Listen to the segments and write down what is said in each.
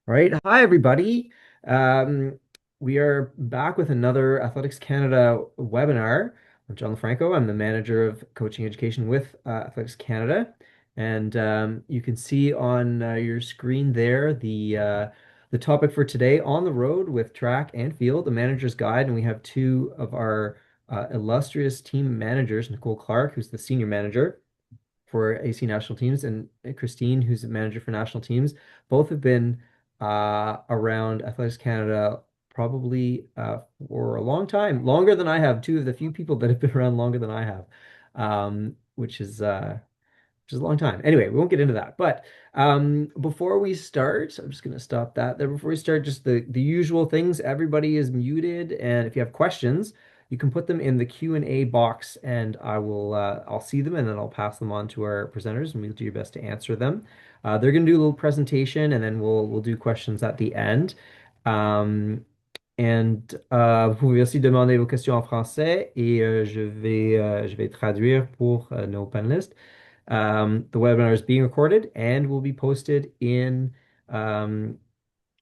All right. Hi, everybody. Um, we are back with another Athletics Canada webinar. I'm John LaFranco. I'm the manager of coaching education with Athletics Canada. And you can see on your screen there the topic for today, on the road with track and field, the manager's guide. And we have two of our illustrious team managers, Nicole Clarke, who's the senior manager for AC national teams, and Kristine, who's the manager for national teams. Both have been around Athletics Canada probably for a long time, longer than I have. Two of the few people that have been around longer than I have, which is a long time. Anyway, we won't get into that. But before we start, I'm just going to stop that there. Before we start, just the usual things. Everybody is muted, and if you have questions, you can put them in the Q&A box, and I'll see them, and then I'll pass them on to our presenters, and we'll do your best to answer them. They're going to do a little presentation, and then we'll do questions at the end. Vous pouvez aussi demander vos questions en français et je vais traduire pour nos panélistes. The webinar is being recorded and will be posted on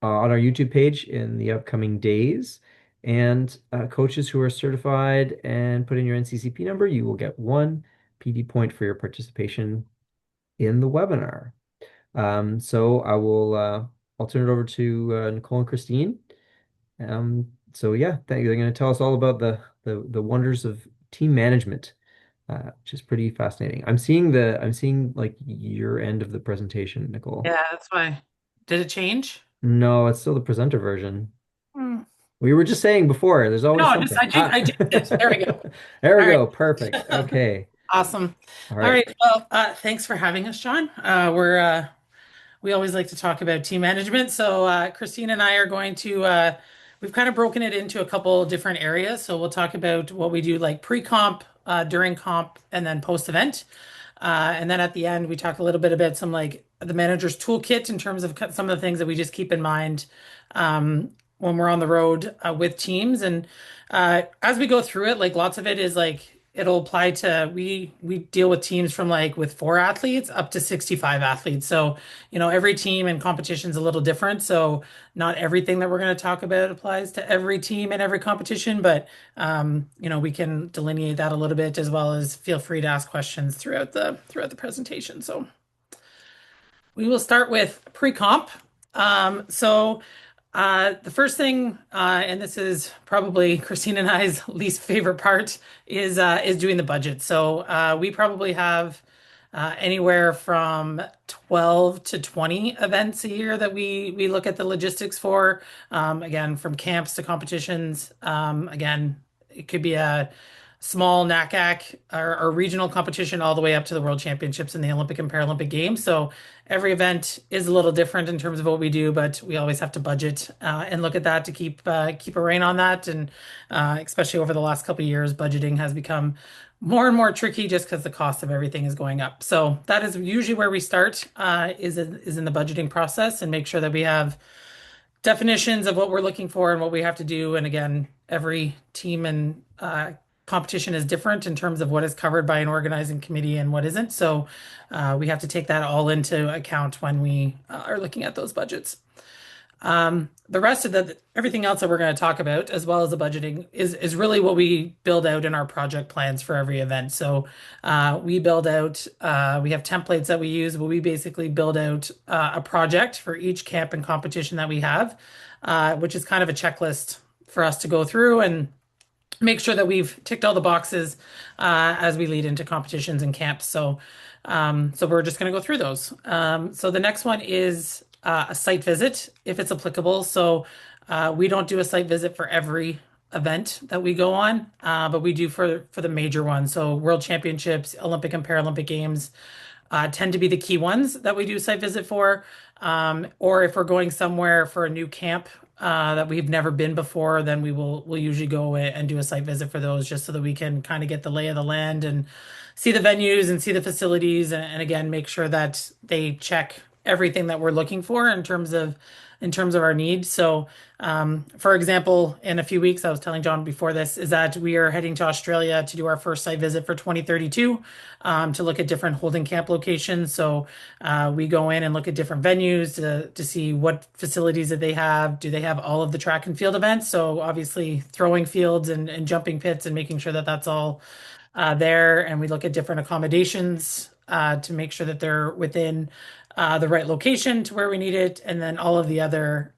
our YouTube page in the upcoming days. And coaches who are certified and put in your NCCP number, you will get one PD point for your participation in the webinar. So I'll turn it over to Nicole and Kristine. So yeah, they're going to tell us all about the wonders of team management, which is pretty fascinating. I'm seeing like your end of the presentation, Nicole. Yeah, that's why. Did it change? No, it's still the presenter version. Hmm. We were just saying before, there's always No, just something. I changed it. There we go. There we All right. go. Perfect. Okay. Awesome. All All right. right. Well, thanks for having us, John. We always like to talk about team management. So Christine and I are going to we've kind of broken it into a couple different areas. So we'll talk about what we do like pre-comp, during comp, and then post-event. And then at the end, we talk a little bit about some like the manager's toolkit in terms of some of the things that we just keep in mind when we're on the road with teams. And as we go through it, like lots of it is like it'll apply to we deal with teams from like with 4 athletes up to 65 athletes. So, every team and competition is a little different. So not everything that we're going to talk about applies to every team and every competition, but we can delineate that a little bit as well as feel free to ask questions throughout the presentation. So we will start with pre-comp. The first thing, and this is probably Christine and I's least favorite part, is doing the budget. So we probably have anywhere from 12 to 20 events a year that we look at the logistics for. Again, from camps to competitions. Again, it could be a small NACAC or regional competition all the way up to the World Championships and the Olympic and Paralympic Games. So every event is a little different in terms of what we do, but we always have to budget and look at that to keep a rein on that. And especially over the last couple of years, budgeting has become more and more tricky just because the cost of everything is going up. So that is usually where we start is in the budgeting process and make sure that we have definitions of what we're looking for and what we have to do. And again, every team and competition is different in terms of what is covered by an organizing committee and what isn't. So we have to take that all into account when we are looking at those budgets. The rest of everything else that we're going to talk about, as well as the budgeting, is really what we build out in our project plans for every event. So we build out, we have templates that we use, but we basically build out a project for each camp and competition that we have, which is kind of a checklist for us to go through and make sure that we've ticked all the boxes as we lead into competitions and camps. So we're just going to go through those. So the next one is a site visit, if it's applicable. So we don't do a site visit for every event that we go on, but we do for the major ones. So World Championships, Olympic and Paralympic Games tend to be the key ones that we do site visit for. Or if we're going somewhere for a new camp that we've never been before, then we'll usually go and do a site visit for those just so that we can kind of get the lay of the land and see the venues and see the facilities and again make sure that they check everything that we're looking for in terms of our needs. So, for example, in a few weeks, I was telling John before this, is that we are heading to Australia to do our first site visit for 2032, to look at different holding camp locations. So, we go in and look at different venues to see what facilities that they have. Do they have all of the track and field events? So, obviously, throwing fields and jumping pits and making sure that that's all there. And we look at different accommodations to make sure that they're within the right location to where we need it. And then all of the other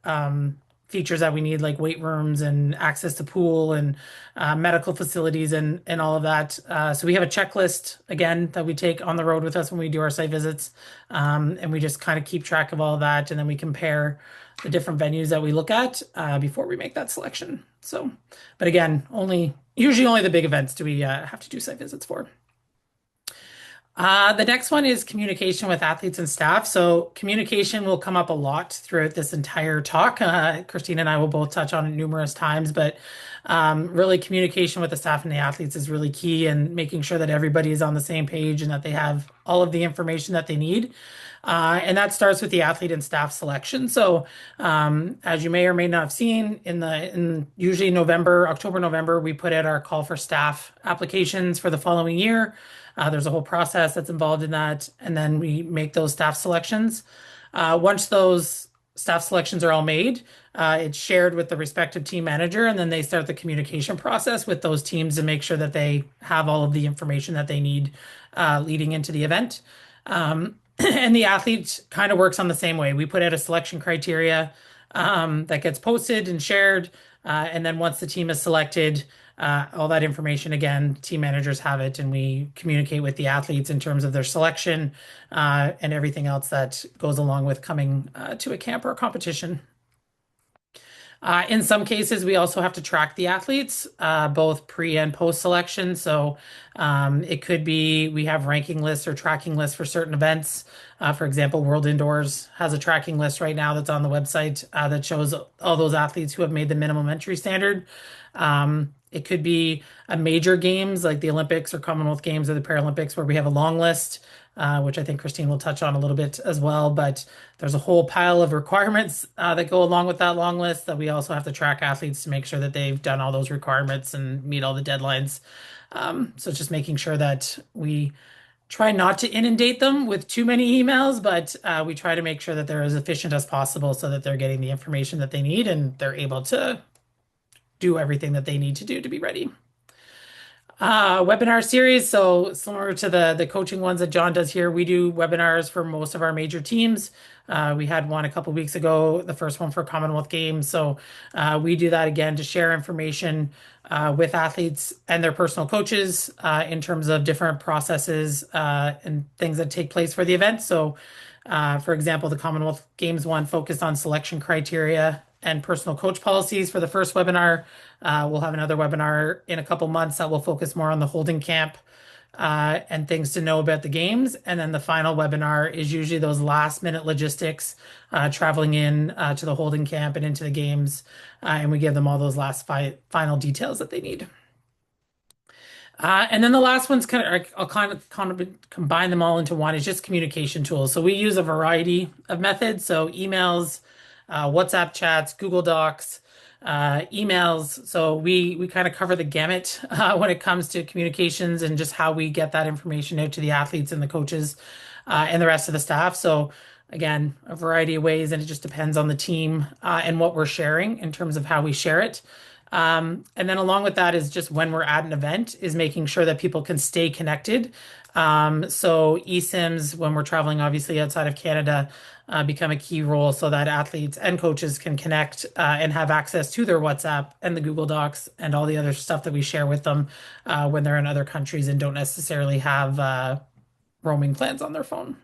features that we need, like weight rooms and access to pool and medical facilities and all of that. So we have a checklist again that we take on the road with us when we do our site visits. And we just kind of keep track of all of that. And then we compare the different venues that we look at before we make that selection. So, but again, usually only the big events do we have to do site visits for. The next one is communication with athletes and staff. So communication will come up a lot throughout this entire talk. Kristine and I will both touch on it numerous times, but really communication with the staff and the athletes is really key, and making sure that everybody is on the same page and that they have all of the information that they need. And that starts with the athlete and staff selection. So, as you may or may not have seen, in usually October, November, we put out our call for staff applications for the following year. There's a whole process that's involved in that, and then we make those staff selections. Once those staff selections are all made, it's shared with the respective team manager, and then they start the communication process with those teams to make sure that they have all of the information that they need leading into the event. And the athlete kind of works on the same way. We put out a selection criteria that gets posted and shared. And then once the team is selected, all that information, again, team managers have it, and we communicate with the athletes in terms of their selection and everything else that goes along with coming to a camp or a competition. In some cases, we also have to track the athletes, both pre and post selection. So it could be we have ranking lists or tracking lists for certain events. For example, World Indoors has a tracking list right now that's on the website that shows all those athletes who have made the minimum entry standard. It could be a major games like the Olympics or Commonwealth Games or the Paralympics, where we have a long list, which I think Kristine will touch on a little bit as well. But there's a whole pile of requirements that go along with that long list that we also have to track athletes to make sure that they've done all those requirements and meet all the deadlines. So it's just making sure that we try not to inundate them with too many emails, but we try to make sure that they're as efficient as possible so that they're getting the information that they need and they're able to do everything that they need to do to be ready. Webinar series. So similar to the coaching ones that John does here, we do webinars for most of our major teams. We had one a couple weeks ago, the first one for Commonwealth Games. So we do that again to share information with athletes and their personal coaches in terms of different processes and things that take place for the event. So for example, the Commonwealth Games one focused on selection criteria and personal coach policies for the first webinar. We'll have another webinar in a couple months that will focus more on the holding camp and things to know about the games. And then the final webinar is usually those last minute logistics, traveling in to the holding camp and into the games. And we give them all those last final details that they need. And then the last one's I'll kind of combine them all into one, is just communication tools. So we use a variety of methods. So emails, WhatsApp chats, Google Docs, emails. So we kind of cover the gamut when it comes to communications and just how we get that information out to the athletes and the coaches and the rest of the staff. So again, a variety of ways, and it just depends on the team and what we're sharing in terms of how we share it. And then along with that is just when we're at an event is making sure that people can stay connected. So eSIMs, when we're traveling, obviously outside of Canada, become a key role so that athletes and coaches can connect and have access to their WhatsApp and the Google Docs and all the other stuff that we share with them when they're in other countries and don't necessarily have roaming plans on their phone.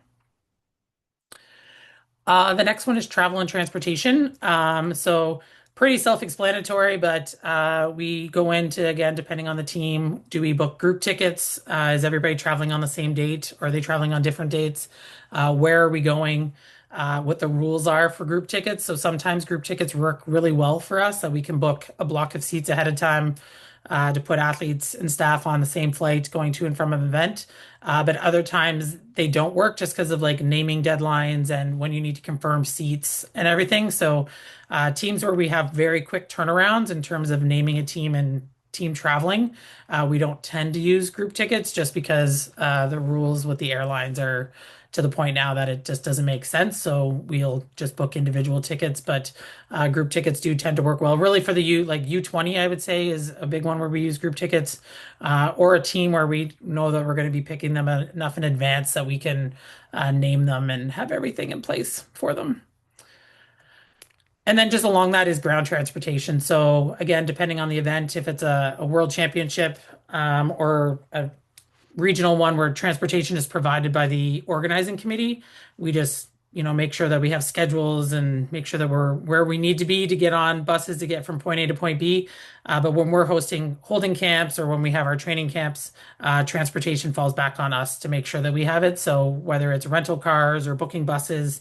The next one is travel and transportation. So pretty self-explanatory, but we go into, again, depending on the team, do we book group tickets? Is everybody traveling on the same date? Or are they traveling on different dates? Where are we going? What the rules are for group tickets. So sometimes group tickets work really well for us, that we can book a block of seats ahead of time to put athletes and staff on the same flight going to and from an event. But other times they don't work just because of like naming deadlines and when you need to confirm seats and everything. So teams where we have very quick turnarounds in terms of naming a team and team traveling, we don't tend to use group tickets just because the rules with the airlines are to the point now that it just doesn't make sense. So we'll just book individual tickets, but group tickets do tend to work well. Really for the U20, I would say is a big one where we use group tickets, or a team where we know that we're going to be picking them enough in advance that we can name them and have everything in place for them. And then just along that is ground transportation. So again, depending on the event, if it's a world championship or a regional one where transportation is provided by the organizing committee. We just, make sure that we have schedules and make sure that we're where we need to be to get on buses to get from point A to point B. But when we're hosting holding camps or when we have our training camps, transportation falls back on us to make sure that we have it. So whether it's rental cars or booking buses,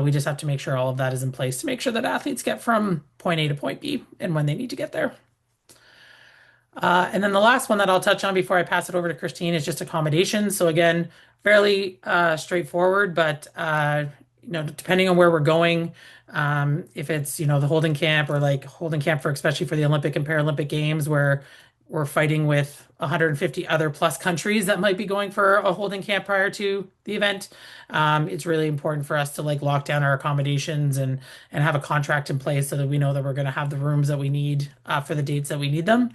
we just have to make sure all of that is in place to make sure that athletes get from point A to point B and when they need to get there. And then the last one that I'll touch on before I pass it over to Kristine is just accommodations. So again, fairly straightforward, but depending on where we're going, if it's the holding camp or like holding camp for especially for the Olympic and Paralympic Games where we're fighting with 150 other plus countries that might be going for a holding camp prior to the event. It's really important for us to like lock down our accommodations and have a contract in place so that we know that we're going to have the rooms that we need for the dates that we need them.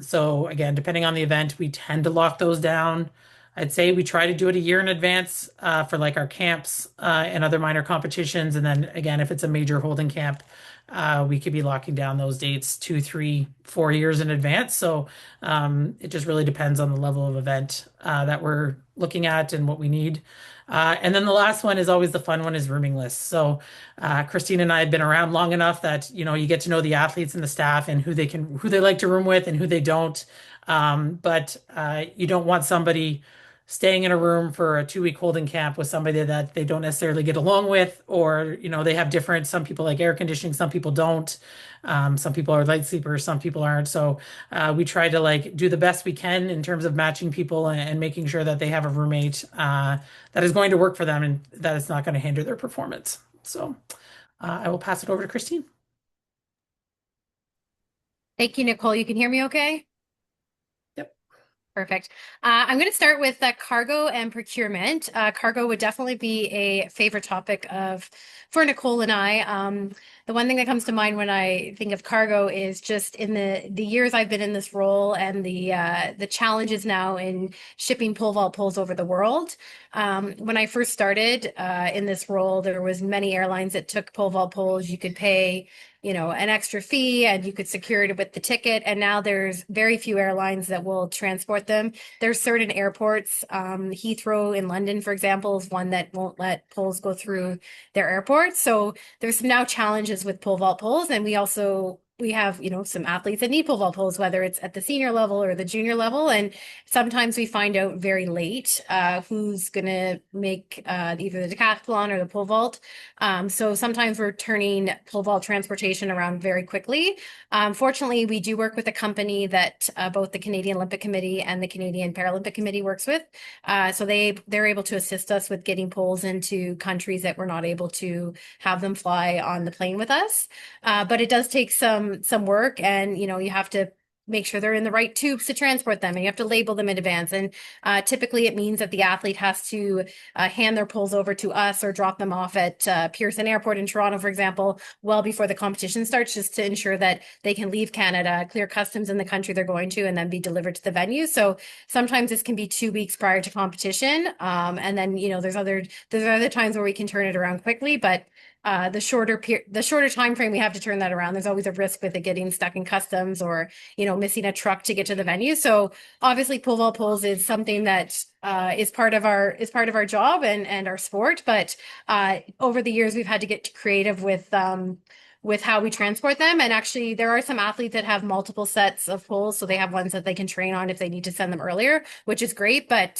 So again, depending on the event, we tend to lock those down. I'd say we try to do it a year in advance for like our camps and other minor competitions. And then again, if it's a major holding camp, we could be locking down those dates 2, 3, 4 years in advance. So it just really depends on the level of event that we're looking at and what we need. And then the last one is always the fun one is rooming lists. So Kristine and I have been around long enough that you get to know the athletes and the staff and who they like to room with and who they don't. But you don't want somebody staying in a room for a 2-week holding camp with somebody that they don't necessarily get along with, or they have different. Some people like air conditioning, some people don't. Some people are light sleepers, some people aren't. So we try to like do the best we can in terms of matching people and making sure that they have a roommate that is going to work for them and that it's not going to hinder their performance. So I will pass it over to Kristine. Thank you, Nicole. You can hear me okay? Yep. Perfect. I'm going to start with cargo and procurement. Cargo would definitely be a favorite topic for Nicole and I. The one thing that comes to mind when I think of cargo is just in the years I've been in this role and the challenges now in shipping pole vault poles over the world. When I first started in this role, there was many airlines that took pole vault poles. You could pay an extra fee and you could secure it with the ticket. And now there's very few airlines that will transport them. There's certain airports, Heathrow in London, for example, is one that won't let poles go through their airport. So there's now challenges with pole vault poles. And we have, some athletes that need pole vault poles, whether it's at the senior level or the junior level. And sometimes we find out very late who's going to make either the decathlon or the pole vault. So sometimes we're turning pole vault transportation around very quickly. Fortunately, we do work with a company that both the Canadian Olympic Committee and the Canadian Paralympic Committee works with. So they're able to assist us with getting poles into countries that we're not able to have them fly on the plane with us. But it does take some work, and you have to make sure they're in the right tubes to transport them, and you have to label them in advance. And typically it means that the athlete has to hand their poles over to us or drop them off at Puisant Airport in Toronto, for example, well before the competition starts, just to ensure that they can leave Canada, clear customs in the country they're going to, and then be delivered to the venue. So sometimes this can be 2 weeks prior to competition. And then, there's other times where we can turn it around quickly, but the shorter time frame we have to turn that around, there's always a risk with it getting stuck in customs or missing a truck to get to the venue. So obviously pole vault poles is something that is part of our job and our sport, but over the years we've had to get creative with how we transport them. And actually there are some athletes that have multiple sets of poles, so they have ones that they can train on if they need to send them earlier, which is great. But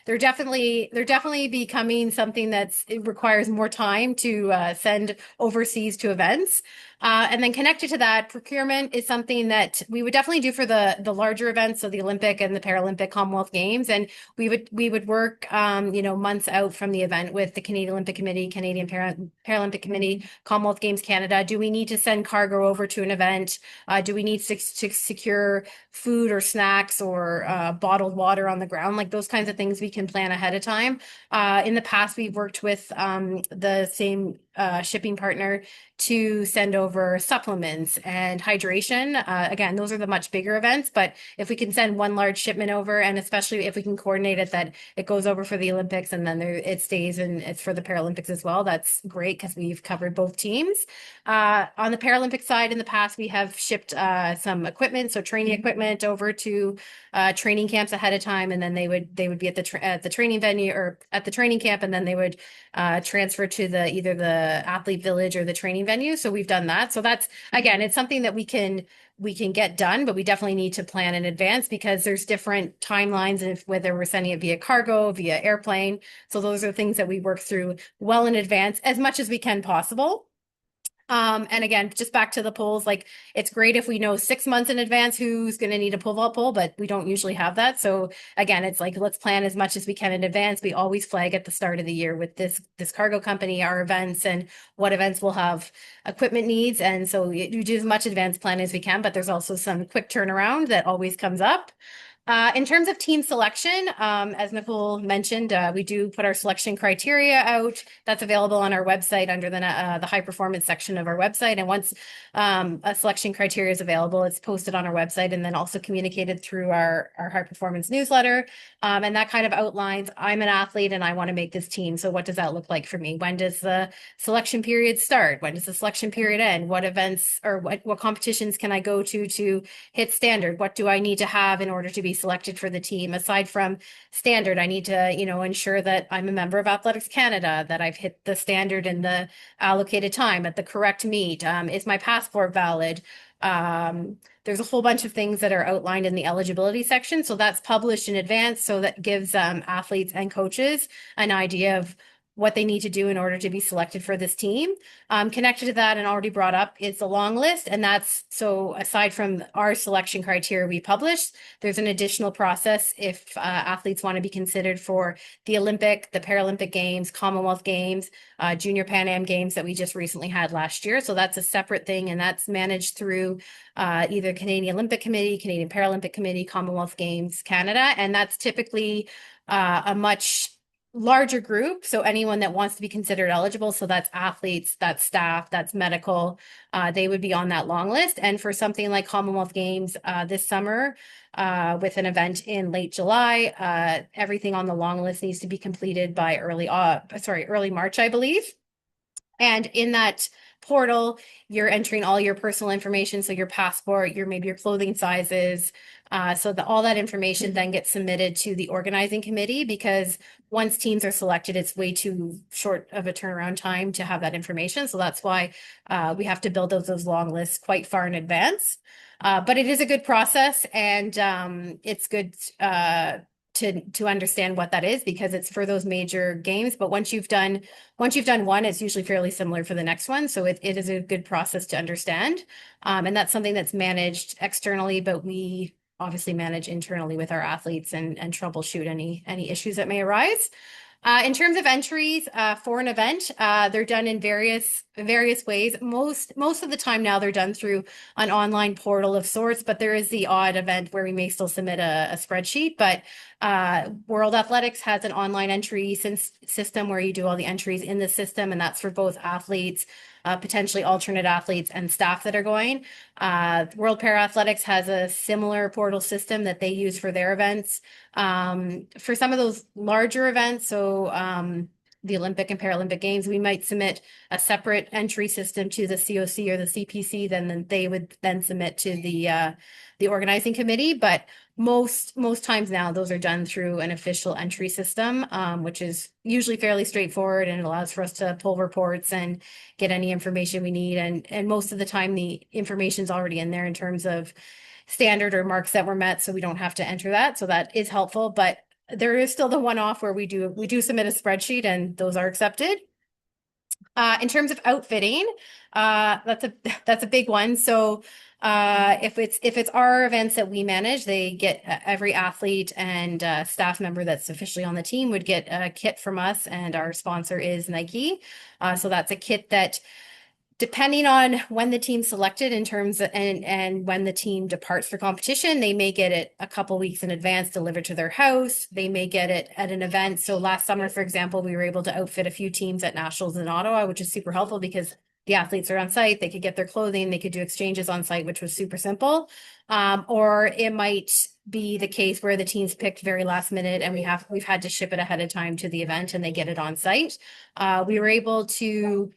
they're definitely becoming something it requires more time to send overseas to events. And then connected to that, procurement is something that we would definitely do for the larger events, so the Olympic and the Paralympic Commonwealth Games, and we would work months out from the event with the Canadian Olympic Committee, Canadian Paralympic Committee, Commonwealth Games Canada. Do we need to send cargo over to an event? Do we need to secure food or snacks or bottled water on the ground? Like those kinds of things we can plan ahead of time. In the past, we've worked with the same shipping partner to send over supplements and hydration. Again, those are the much bigger events, but if we can send one large shipment over, and especially if we can coordinate it that it goes over for the Olympics and then it stays and it's for the Paralympics as well, that's great because we've covered both teams. On the Paralympic side, in the past, we have shipped some equipment, so training equipment over to training camps ahead of time, and then they would be at the training venue or at the training camp, and then they would transfer to either the athlete village or the training venue. So we've done that. So that's, again, it's something that we can get done, but we definitely need to plan in advance because there's different timelines and whether we're sending it via cargo, via airplane. So those are things that we work through well in advance as much as we can possible. And again, just back to the polls, like it's great if we know 6 months in advance who's going to need a pole vault pole, but we don't usually have that. So again, it's like, let's plan as much as we can in advance. We always flag at the start of the year with this cargo company, our events and what events will have equipment needs. And so we do as much advanced plan as we can, but there's also some quick turnaround that always comes up. In terms of team selection, as Nicole mentioned, we do put our selection criteria out. That's available on our website under the high performance section of our website. And once a selection criteria is available, it's posted on our website and then also communicated through our high performance newsletter. And that kind of outlines, I'm an athlete and I want to make this team. So what does that look like for me? When does the selection period start? When does the selection period end? What events or what competitions can I go to hit standard? What do I need to have in order to be selected for the team? Aside from standard, I need to, ensure that I'm a member of Athletics Canada, that I've hit the standard in the allocated time at the correct meet. Is my passport valid? There's a whole bunch of things that are outlined in the eligibility section. So that's published in advance. So that gives athletes and coaches an idea of what they need to do in order to be selected for this team. Connected to that and already brought up is the long list. And that's so aside from our selection criteria we published, there's an additional process if athletes want to be considered for the Olympic, the Paralympic Games, Commonwealth Games, Junior Pan Am Games that we just recently had last year. So that's a separate thing and that's managed through either Canadian Olympic Committee, Canadian Paralympic Committee, Commonwealth Games Canada. And that's typically a much larger group. So anyone that wants to be considered eligible. So that's athletes, that's staff, that's medical. They would be on that long list. And for something like Commonwealth Games this summer, with an event in late July, everything on the long list needs to be completed by early March, I believe. And in that portal, you're entering all your personal information. So your passport, maybe your clothing sizes. So all that information then gets submitted to the organizing committee because once teams are selected, it's way too short of a turnaround time to have that information. So that's why we have to build those long lists quite far in advance. But it is a good process and it's good to understand what that is because it's for those major games. But once you've done one, it's usually fairly similar for the next one. So it is a good process to understand. And that's something that's managed externally, but we obviously manage internally with our athletes and troubleshoot any issues that may arise. In terms of entries for an event, they're done in various ways. Most of the time now they're done through an online portal of sorts, but there is the odd event where we may still submit a spreadsheet. But World Athletics has an online entry system where you do all the entries in the system, and that's for both athletes, potentially alternate athletes and staff that are going. World Para-Athletics has a similar portal system that they use for their events. For some of those larger events, so the Olympic and Paralympic Games, we might submit a separate entry system to the COC or the CPC, then they would then submit to the organizing committee. But most times now, those are done through an official entry system, which is usually fairly straightforward and it allows for us to pull reports and get any information we need. And most of the time, the information's already in there in terms of standard or marks that were met, so we don't have to enter that. So that is helpful, but there is still the one-off where we do submit a spreadsheet and those are accepted. In terms of outfitting, that's a big one. So if it's our events that we manage, they get every athlete and staff member that's officially on the team would get a kit from us, and our sponsor is Nike. So that's a kit that, depending on when the team's selected in terms of, and when the team departs for competition, they may get it a couple weeks in advance delivered to their house. They may get it at an event. So last summer, for example, we were able to outfit a few teams at nationals in Ottawa, which is super helpful because the athletes are on site. They could get their clothing. They could do exchanges on site, which was super simple. Or it might be the case where the team's picked very last minute and we've had to ship it ahead of time to the event and they get it on site. We were able to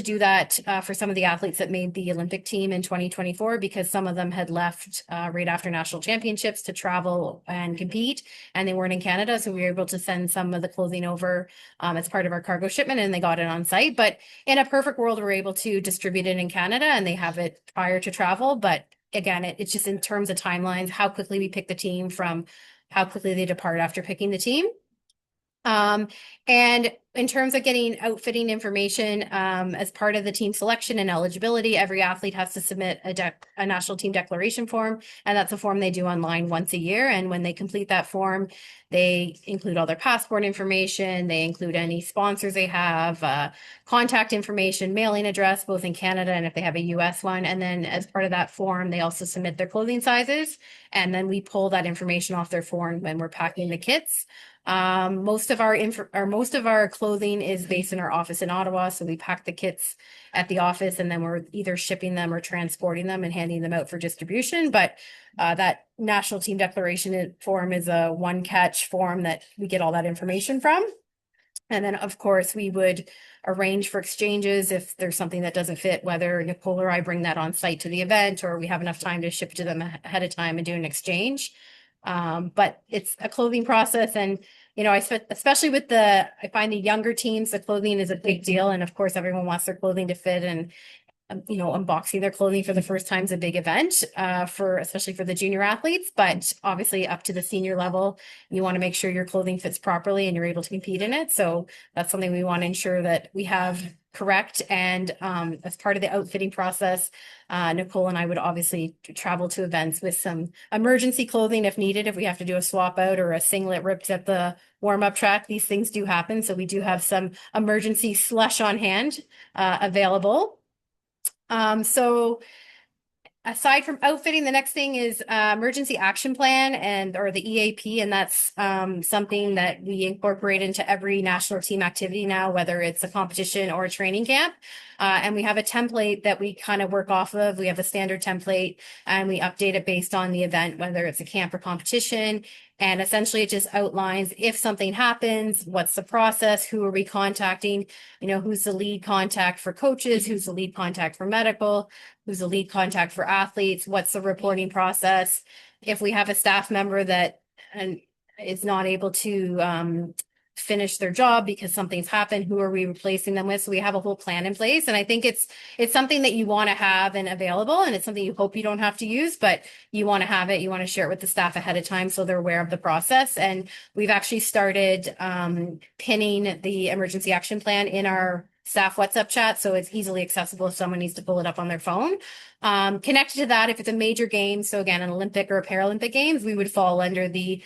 do that for some of the athletes that made the Olympic team in 2024 because some of them had left right after national championships to travel and compete, and they weren't in Canada. So we were able to send some of the clothing over as part of our cargo shipment, and they got it on site. But in a perfect world, we're able to distribute it in Canada and they have it prior to travel. But again, it's just in terms of timelines, how quickly we pick the team from how quickly they depart after picking the team. And in terms of getting outfitting information, as part of the team selection and eligibility, every athlete has to submit a national team declaration form, and that's a form they do online once a year. And when they complete that form, they include all their passport information, they include any sponsors they have, contact information, mailing address, both in Canada and if they have a US one. And then as part of that form, they also submit their clothing sizes, and then we pull that information off their form when we're packing the kits. Most of our clothing is based in our office in Ottawa, so we pack the kits at the office and then we're either shipping them or transporting them and handing them out for distribution. But that national team declaration form is a one catch form that we get all that information from. And then, of course, we would arrange for exchanges if there's something that doesn't fit, whether Nicole or I bring that on site to the event or we have enough time to ship it to them ahead of time and do an exchange. But it's a clothing process, and especially with I find the younger teams, the clothing is a big deal, and of course everyone wants their clothing to fit, and unboxing their clothing for the first time is a big event, especially for the junior athletes. But obviously up to the senior level, you want to make sure your clothing fits properly and you're able to compete in it. So that's something we want to ensure that we have correct. And as part of the outfitting process, Nicole and I would obviously travel to events with some emergency clothing if needed, if we have to do a swap out or a singlet ripped at the warm-up track. These things do happen. So we do have some emergency slush on hand available. So aside from outfitting, the next thing is emergency action plan or the EAP, and that's something that we incorporate into every national team activity now, whether it's a competition or a training camp. And we have a template that we kind of work off of. We have a standard template and we update it based on the event, whether it's a camp or competition. And essentially it just outlines if something happens, what's the process, who are we contacting, who's the lead contact for coaches, who's the lead contact for medical, who's the lead contact for athletes, what's the reporting process. If we have a staff member that is not able to finish their job because something's happened, who are we replacing them with? So we have a whole plan in place. And I think it's something that you want to have and available, and it's something you hope you don't have to use, but you want to have it. You want to share it with the staff ahead of time so they're aware of the process. And we've actually started pinning the emergency action plan in our staff WhatsApp chat, so it's easily accessible if someone needs to pull it up on their phone. Connected to that, if it's a major game, so again, an Olympic or a Paralympic Games, we would fall under the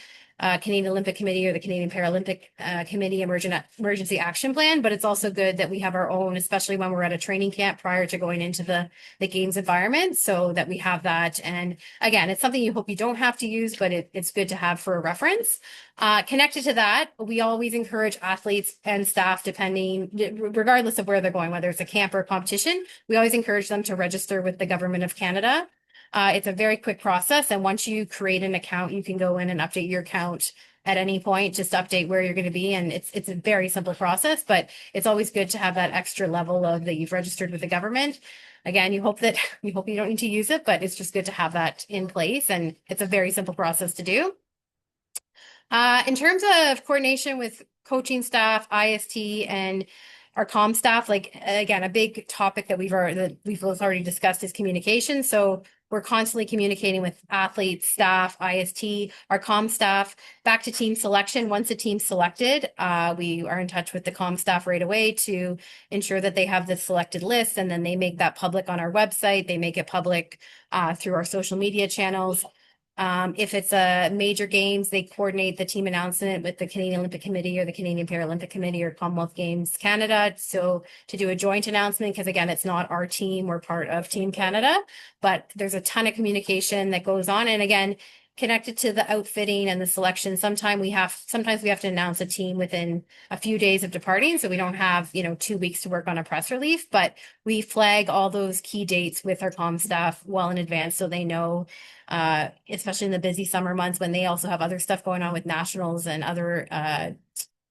Canadian Olympic Committee or the Canadian Paralympic Committee emergency action plan. But it's also good that we have our own, especially when we're at a training camp prior to going into the games environment, so that we have that. And again, it's something you hope you don't have to use, but it's good to have for a reference. Connected to that, we always encourage athletes and staff, regardless of where they're going, whether it's a camp or a competition, we always encourage them to register with the Government of Canada. It's a very quick process. And once you create an account, you can go in and update your account at any point, just update where you're going to be. And it's a very simple process, but it's always good to have that extra level of that you've registered with the government. Again, you hope you don't need to use it, but it's just good to have that in place. And it's a very simple process to do. In terms of coordination with coaching staff, IST, and our comm staff, again, a big topic that we've already discussed is communication. So we're constantly communicating with athletes, staff, IST, our comm staff, back to team selection. Once a team's selected, we are in touch with the comm staff right away to ensure that they have the selected list, and then they make that public on our website. They make it public through our social media channels. If it's a major games, they coordinate the team announcement with the Canadian Olympic Committee or the Canadian Paralympic Committee or Commonwealth Games Canada. So to do a joint announcement, because again, it's not our team, we're part of Team Canada, but there's a ton of communication that goes on. And again, connected to the outfitting and the selection, sometimes we have to announce a team within a few days of departing. So we don't have, 2 weeks to work on a press release, but we flag all those key dates with our comm staff well in advance so they know, especially in the busy summer months when they also have other stuff going on with nationals and other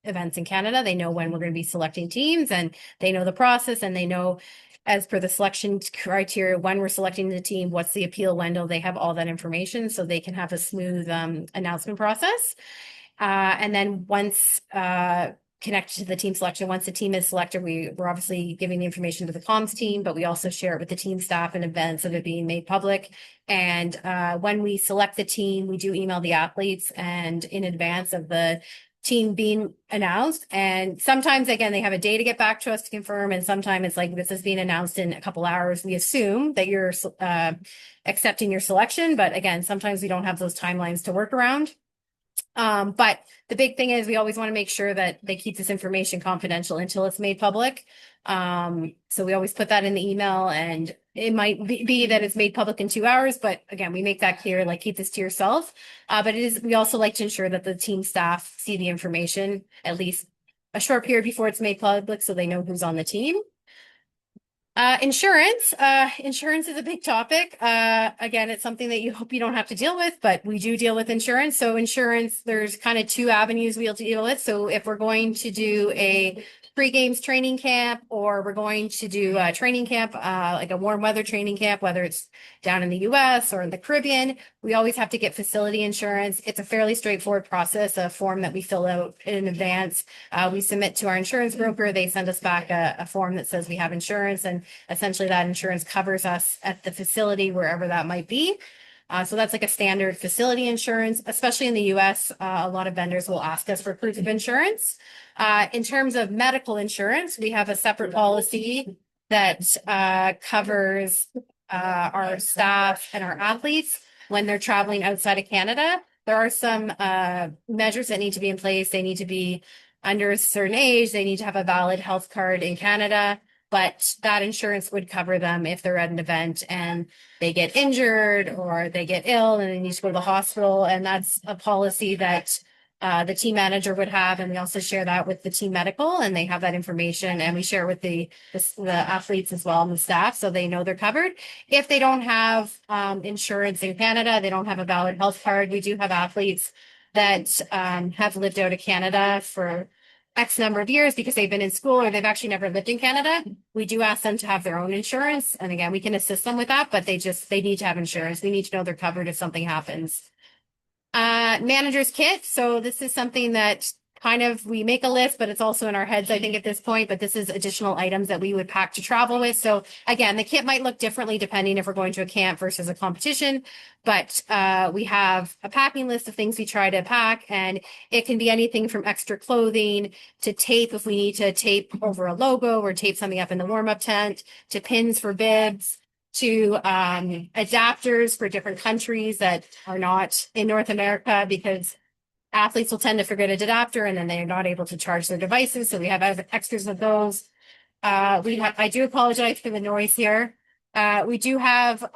events in Canada. They know when we're going to be selecting teams, and they know the process, and they know, as per the selection criteria, when we're selecting the team, what's the appeal window. They have all that information so they can have a smooth announcement process. And then once connected to the team selection, once the team is selected, we're obviously giving the information to the comms team, but we also share it with the team staff in advance of it being made public. And when we select the team, we do email the athletes and in advance of the team being announced. And sometimes, again, they have a day to get back to us to confirm. And sometimes it's like, this is being announced in a couple hours. We assume that you're accepting your selection. But again, sometimes we don't have those timelines to work around. But the big thing is we always want to make sure that they keep this information confidential until it's made public. So we always put that in the email, and it might be that it's made public in 2 hours, but again, we make that clear, like, keep this to yourself. But we also like to ensure that the team staff see the information at least a short period before it's made public so they know who's on the team. Insurance is a big topic. Again, it's something that you hope you don't have to deal with, but we do deal with insurance. So insurance, there's kind of two avenues we'll deal with. So if we're going to do a pre-games training camp, or we're going to do a training camp, like a warm weather training camp, whether it's down in the US or in the Caribbean, we always have to get facility insurance. It's a fairly straightforward process, a form that we fill out in advance. We submit to our insurance broker. They send us back a form that says we have insurance, and essentially that insurance covers us at the facility, wherever that might be. So that's like a standard facility insurance, especially in the US. A lot of vendors will ask us for proof of insurance. In terms of medical insurance, we have a separate policy that covers our staff and our athletes when they're traveling outside of Canada. There are some measures that need to be in place. They need to be under a certain age. They need to have a valid health card in Canada. But that insurance would cover them if they're at an event and they get injured or they get ill and they need to go to the hospital. And that's a policy that the team manager would have. And we also share that with the team medical, and they have that information, and we share with the athletes as well and the staff, so they know they're covered. If they don't have insurance in Canada, they don't have a valid health card. We do have athletes that have lived out of Canada for X number of years because they've been in school or they've actually never lived in Canada. We do ask them to have their own insurance. And again, we can assist them with that, but they need to have insurance. They need to know they're covered if something happens. Manager's kit. So this is something that kind of, we make a list, but it's also in our heads, I think, at this point, but this is additional items that we would pack to travel with. So again, the kit might look differently depending if we're going to a camp versus a competition, but we have a packing list of things we try to pack, and it can be anything from extra clothing to tape if we need to tape over a logo or tape something up in the warm-up tent, to pins for bibs, to adapters for different countries that are not in North America, because athletes will tend to forget an adapter and then they're not able to charge their devices. So we have extras of those. I do apologize for the noise here. We do have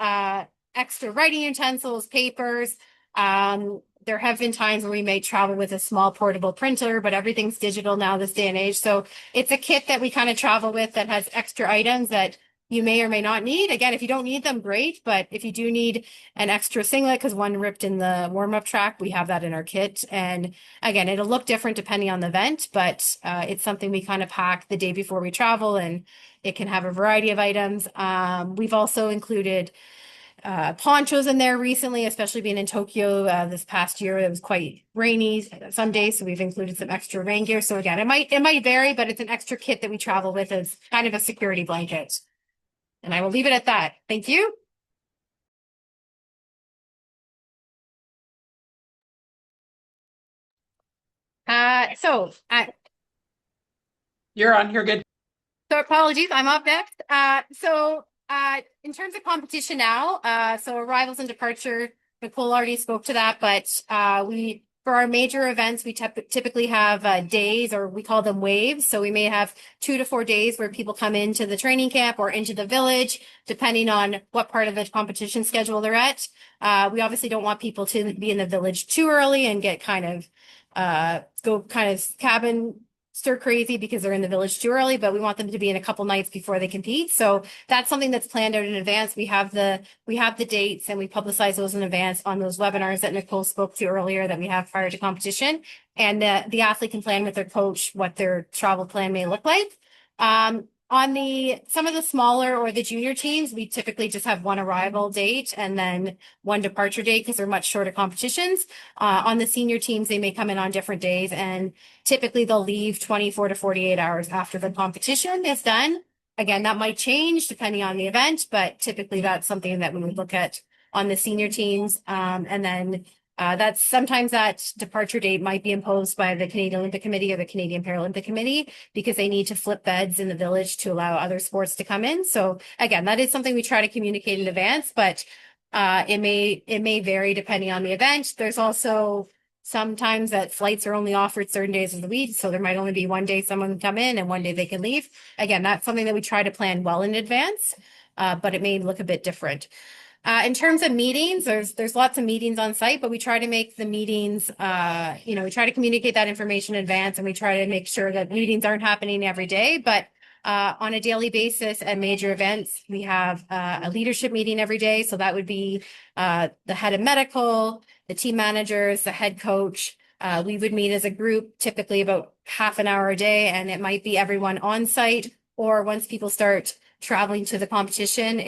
extra writing utensils, papers. There have been times where we may travel with a small portable printer, but everything's digital now this day and age. So it's a kit that we kind of travel with that has extra items that you may or may not need. Again, if you don't need them, great. But if you do need an extra singlet because one ripped in the warm-up track, we have that in our kit. And again, it'll look different depending on the event, but it's something we kind of pack the day before we travel, and it can have a variety of items. We've also included ponchos in there recently, especially being in Tokyo this past year. It was quite rainy some days, so we've included some extra rain gear. So again, it might vary, but it's an extra kit that we travel with as kind of a security blanket. And I will leave it at that. Thank you. You're on. You're good. So apologies, I'm up next. In terms of competition now, so arrivals and departure, Nicole already spoke to that, but for our major events, we typically have days, or we call them waves. So we may have 2 to 4 days where people come into the training camp or into the village, depending on what part of the competition schedule they're at. We obviously don't want people to be in the village too early and get go kind of cabin stir crazy because they're in the village too early, but we want them to be in a couple nights before they compete. So that's something that's planned out in advance. We have the dates, and we publicize those in advance on those webinars that Nicole spoke to earlier that we have prior to competition. And the athlete can plan with their coach what their travel plan may look like. On some of the smaller or the junior teams, we typically just have one arrival date and then one departure date because they're much shorter competitions. On the senior teams, they may come in on different days, and typically they'll leave 24 to 48 hours after the competition is done. Again, that might change depending on the event, but typically that's something that we would look at on the senior teams. And then that's sometimes that departure date might be imposed by the Canadian Olympic Committee or the Canadian Paralympic Committee because they need to flip beds in the village to allow other sports to come in. So again, that is something we try to communicate in advance, but it may vary depending on the event. There's also sometimes that flights are only offered certain days of the week, so there might only be one day someone can come in and one day they can leave. Again, that's something that we try to plan well in advance, but it may look a bit different. In terms of meetings, there's lots of meetings on site, but we try to make the meetings, we try to communicate that information in advance, and we try to make sure that meetings aren't happening every day. But on a daily basis at major events, we have a leadership meeting every day. So that would be the head of medical, the team managers, the head coach. We would meet as a group, typically about half an hour a day, and it might be everyone on site, or once people start traveling to the competition,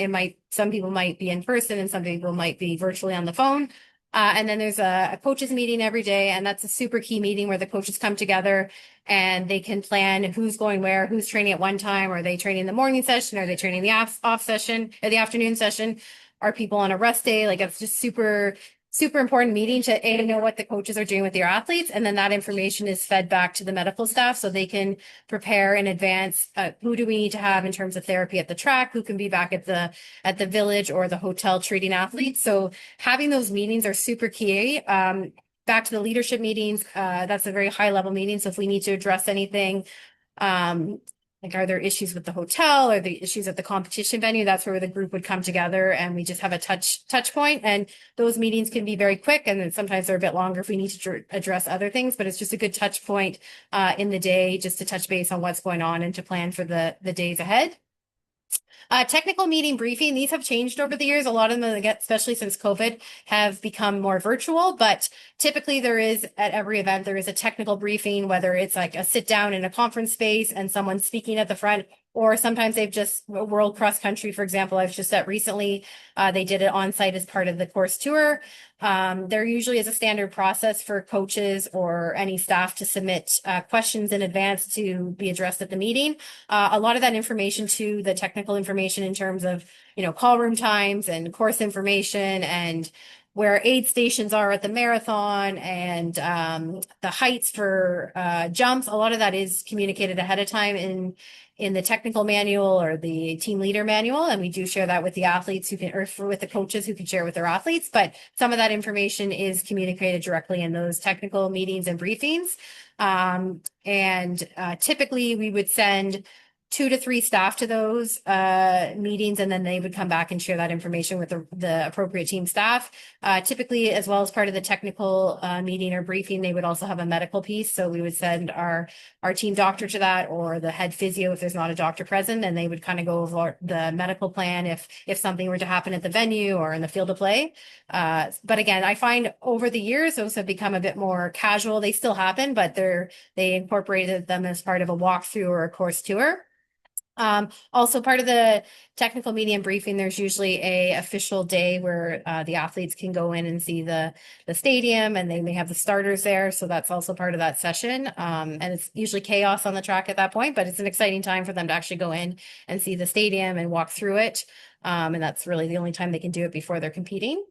some people might be in person and some people might be virtually on the phone. And then there's a coaches meeting every day, and that's a super key meeting where the coaches come together and they can plan who's going where, who's training at one time. Are they training the morning session? Are they training the off session or the afternoon session? Are people on a rest day? Like, it's just super important meeting to know what the coaches are doing with your athletes. And then that information is fed back to the medical staff so they can prepare in advance. Who do we need to have in terms of therapy at the track? Who can be back at the village or the hotel treating athletes? So having those meetings are super key. Back to the leadership meetings, that's a very high level meeting. So if we need to address anything, like, are there issues with the hotel or the issues at the competition venue? That's where the group would come together and we just have a touch point. And those meetings can be very quick, and then sometimes they're a bit longer if we need to address other things, but it's just a good touch point in the day just to touch base on what's going on and to plan for the days ahead. Technical meeting briefing, these have changed over the years. A lot of them, especially since COVID, have become more virtual, but typically there is, at every event, there is a technical briefing, whether it's like a sit down in a conference space and someone speaking at the front, or sometimes they've just World Cross Country, for example, I was just at recently, they did it on site as part of the course tour. There usually is a standard process for coaches or any staff to submit questions in advance to be addressed at the meeting. A lot of that information, to the technical information in terms of, call room times and course information and where aid stations are at the marathon and the heights for jumps, a lot of that is communicated ahead of time in the technical manual or the team leader manual. And we do share that with the athletes with the coaches who can share with their athletes. But some of that information is communicated directly in those technical meetings and briefings. Typically we would send 2 to 3 staff to those meetings, and then they would come back and share that information with the appropriate team staff. Typically, as well as part of the technical meeting or briefing, they would also have a medical piece. So we would send our team doctor to that, or the head physio if there's not a doctor present, and they would kind of go over the medical plan if something were to happen at the venue or in the field of play. But again, I find over the years, those have become a bit more casual. They still happen, but they incorporated them as part of a walkthrough or a course tour. Also part of the technical media briefing, there's usually a official day where the athletes can go in and see the stadium, and they may have the starters there. So that's also part of that session. And it's usually chaos on the track at that point, but it's an exciting time for them to actually go in and see the stadium and walk through it. And that's really the only time they can do it before they're competing.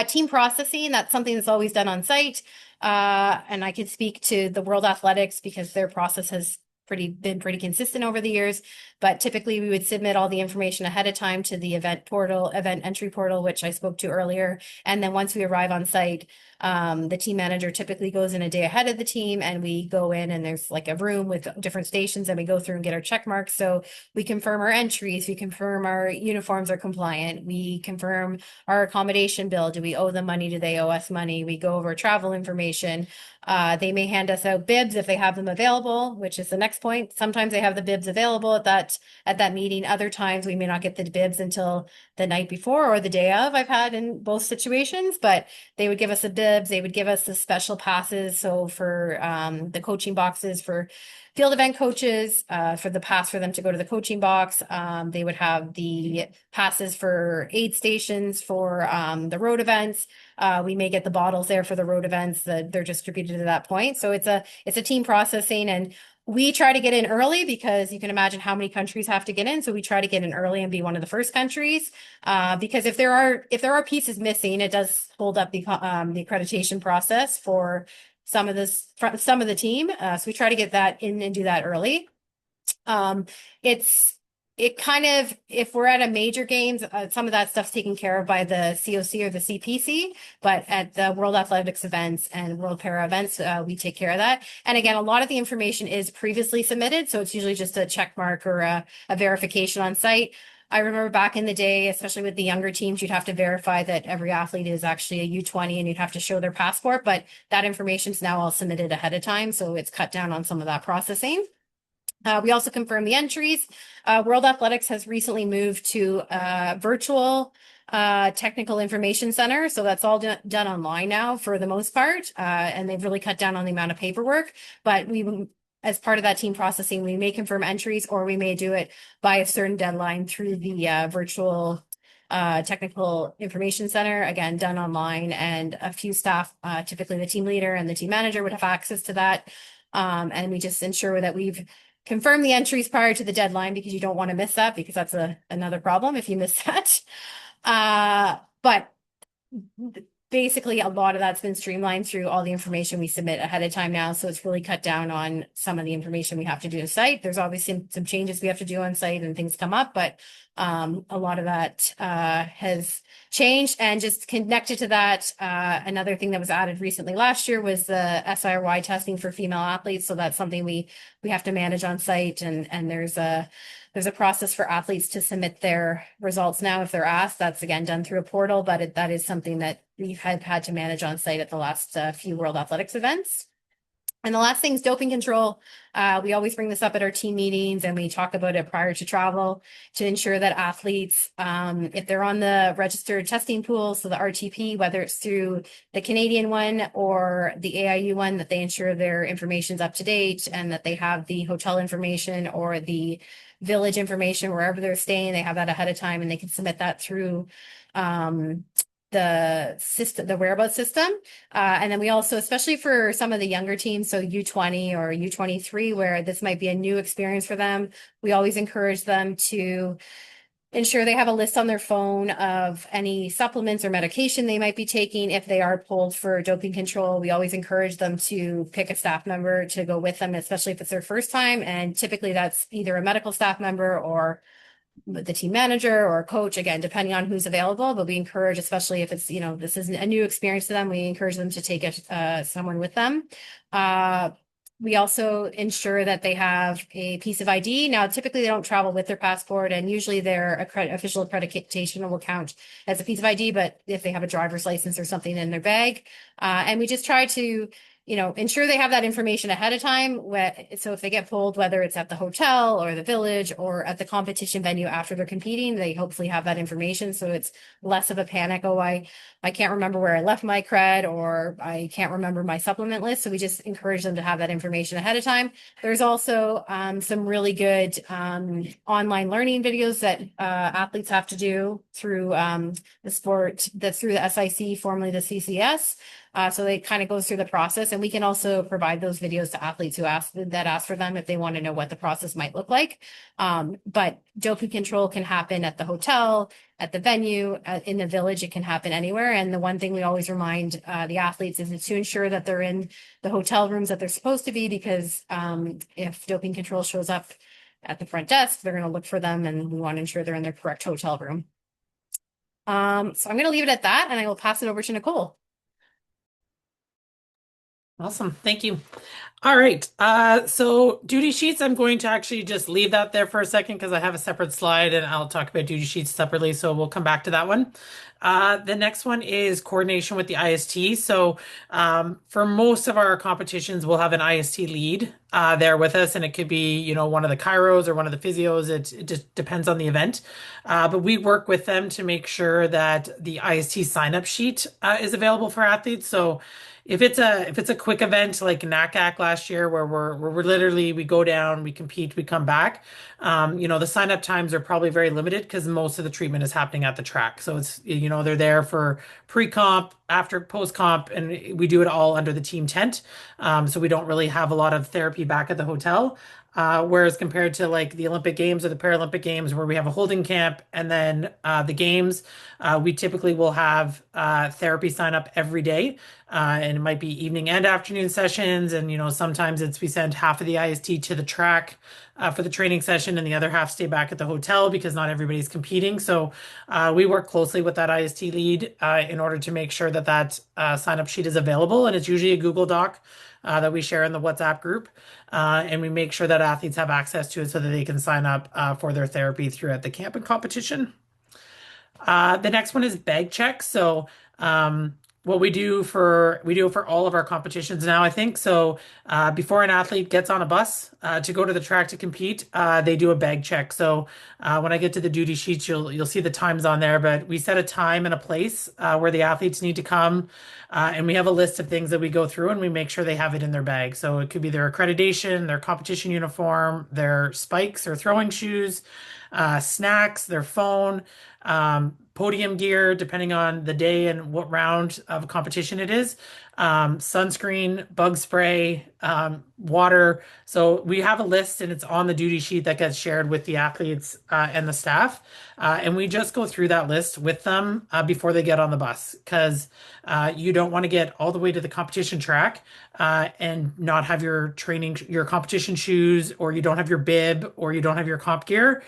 Team processing, that's something that's always done on site. And I could speak to the World Athletics because their process has been pretty consistent over the years. But typically we would submit all the information ahead of time to the event entry portal, which I spoke to earlier. And then once we arrive on site, the team manager typically goes in a day ahead of the team, and we go in and there's like a room with different stations, and we go through and get our check marks. So we confirm our entries, we confirm our uniforms are compliant, we confirm our accommodation bill. Do we owe them money? Do they owe us money? We go over travel information. They may hand us out bibs if they have them available, which is the next point. Sometimes they have the bibs available at that meeting. Other times we may not get the bibs until the night before or the day of. I've had in both situations, but they would give us the bibs. They would give us the special passes. So for the coaching boxes for field event coaches, for the pass for them to go to the coaching box. They would have the passes for aid stations for the road events. We may get the bottles there for the road events that they're distributed at that point. So it's a team processing, and we try to get in early because you can imagine how many countries have to get in. So we try to get in early and be one of the first countries. Because if there are pieces missing, it does hold up the accreditation process for some of the team. So we try to get that in and do that early. If we're at a major games, some of that stuff's taken care of by the COC or the CPC, but at the World Athletics events and World Para events, we take care of that. And again, a lot of the information is previously submitted, so it's usually just a check mark or a verification on site. I remember back in the day, especially with the younger teams, you'd have to verify that every athlete is actually a U20 and you'd have to show their passport, but that information is now all submitted ahead of time, so it's cut down on some of that processing. We also confirm the entries. World Athletics has recently moved to virtual technical information center. So that's all done online now for the most part. And they've really cut down on the amount of paperwork. But as part of that team processing, we may confirm entries, or we may do it by a certain deadline through the virtual technical information center, again, done online. And a few staff, typically the team leader and the team manager, would have access to that. And we just ensure that we've confirm the entries prior to the deadline, because you don't want to miss that, because that's another problem if you miss that. But basically, a lot of that's been streamlined through all the information we submit ahead of time now. So it's really cut down on some of the information we have to do to site. There's obviously some changes we have to do on site and things come up, but a lot of that has changed. And just connected to that, another thing that was added recently last year was the SIRY testing for female athletes. So that's something we have to manage on site, and there's a process for athletes to submit their results now if they're asked. That's again done through a portal, but that is something that we've had to manage on site at the last few World Athletics events. And the last thing is doping control. We always bring this up at our team meetings, and we talk about it prior to travel to ensure that athletes, if they're on the registered testing pool, so the RTP, whether it's through the Canadian one or the AIU one, that they ensure their information's up to date and that they have the hotel information or the village information wherever they're staying. They have that ahead of time, and they can submit that through the system, the whereabouts system. And then we also, especially for some of the younger teams, so U20 or U23, where this might be a new experience for them, we always encourage them to ensure they have a list on their phone of any supplements or medication they might be taking. If they are pulled for doping control, we always encourage them to pick a staff member to go with them, especially if it's their first time. And typically that's either a medical staff member or the team manager or coach, again, depending on who's available. But we encourage, especially if it's, this is a new experience to them, we encourage them to take someone with them. We also ensure that they have a piece of ID. Now, typically they don't travel with their passport, and usually their official accreditation will count as a piece of ID, but if they have a driver's license or something in their bag. And we just try to ensure they have that information ahead of time. So if they get pulled, whether it's at the hotel or the village or at the competition venue after they're competing, they hopefully have that information. So it's less of a panic. Oh, I can't remember where I left my cred, or I can't remember my supplement list. So we just encourage them to have that information ahead of time. There's also some really good online learning videos that athletes have to do through the sport, through the SIC, formerly the CCS. So they kind of goes through the process, and we can also provide those videos to athletes who ask for them if they want to know what the process might look like. But doping control can happen at the hotel, at the venue, in the village. It can happen anywhere. And the one thing we always remind the athletes is to ensure that they're in the hotel rooms that they're supposed to be, because if doping control shows up at the front desk, they're going to look for them, and we want to ensure they're in their correct hotel room. So I'm going to leave it at that, and I will pass it over to Nicole. Awesome. Thank you. All right. So duty sheets, I'm going to actually just leave that there for a second because I have a separate slide and I'll talk about duty sheets separately. So we'll come back to that one. The next one is coordination with the IST. So for most of our competitions, we'll have an IST lead there with us, and it could be, you know, one of the chiros or one of the physios. It just depends on the event. But we work with them to make sure that the IST sign up sheet is available for athletes. So if it's a quick event like NACAC last year, where we're literally, we go down, we compete, we come back, you know, the sign up times are probably very limited because most of the treatment is happening at the track. So it's, you know, they're there for pre-comp, after post-comp, and we do it all under the team tent. So we don't really have a lot of therapy back at the hotel. Whereas compared to like the Olympic Games or the Paralympic Games, where we have a holding camp and then the games, we typically will have therapy sign up every day. And it might be evening and afternoon sessions. And, you know, sometimes we send half of the IST to the track for the training session and the other half stay back at the hotel because not everybody's competing. So we work closely with that IST lead in order to make sure that sign up sheet is available. And it's usually a Google Doc that we share in the WhatsApp group. And we make sure that athletes have access to it so that they can sign up for their therapy throughout the camp and competition. The next one is bag check. So what we do for all of our competitions now, I think. So before an athlete gets on a bus to go to the track to compete, they do a bag check. So when I get to the duty sheets, you'll see the times on there, but we set a time and a place where the athletes need to come. And we have a list of things that we go through and we make sure they have it in their bag. So it could be their accreditation, their competition uniform, their spikes or throwing shoes, snacks, their phone, podium gear, depending on the day and what round of competition it is, sunscreen, bug spray, water. So we have a list and it's on the duty sheet that gets shared with the athletes and the staff. And we just go through that list with them before they get on the bus, because you don't want to get all the way to the competition track and not have your competition shoes, or you don't have your bib, or you don't have your comp gear,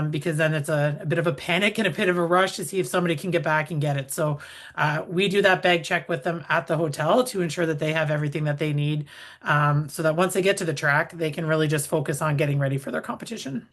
because then it's a bit of a panic and a bit of a rush to see if somebody can get back and get it. So we do that bag check with them at the hotel to ensure that they have everything that they need, so that once they get to the track, they can really just focus on getting ready for their competition.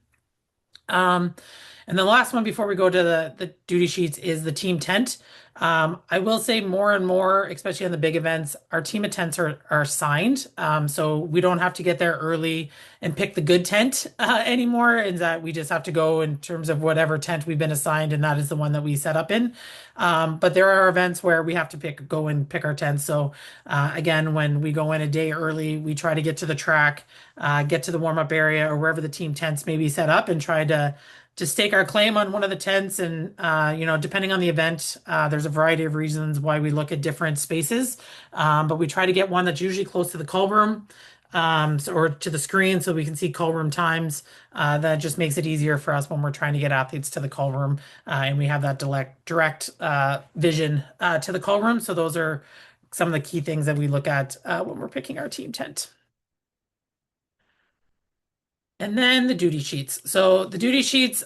And the last one before we go to the duty sheets is the team tent. I will say more and more, especially on the big events, our team tents are signed. So we don't have to get there early and pick the good tent anymore. And that we just have to go in terms of whatever tent we've been assigned, and that is the one that we set up in. But there are events where we have to go and pick our tents. So again, when we go in a day early, we try to get to the track, get to the warm-up area or wherever the team tents may be set up, and try to stake our claim on one of the tents. And you know, depending on the event, there's a variety of reasons why we look at different spaces, but we try to get one that's usually close to the call room, or to the screen, so we can see call room times. That just makes it easier for us when we're trying to get athletes to the call room, and we have that direct vision to the call room. So those are some of the key things that we look at when we're picking our team tent. And then the duty sheets. So the duty sheets,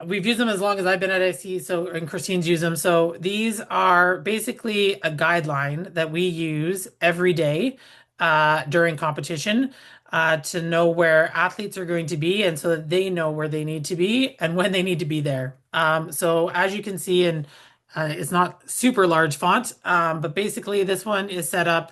we've used them as long as I've been at IC, and Kristine's used them. So these are basically a guideline that we use every day during competition to know where athletes are going to be, and so that they know where they need to be and when they need to be there. So as you can see, and it's not super large font, but basically this one is set up.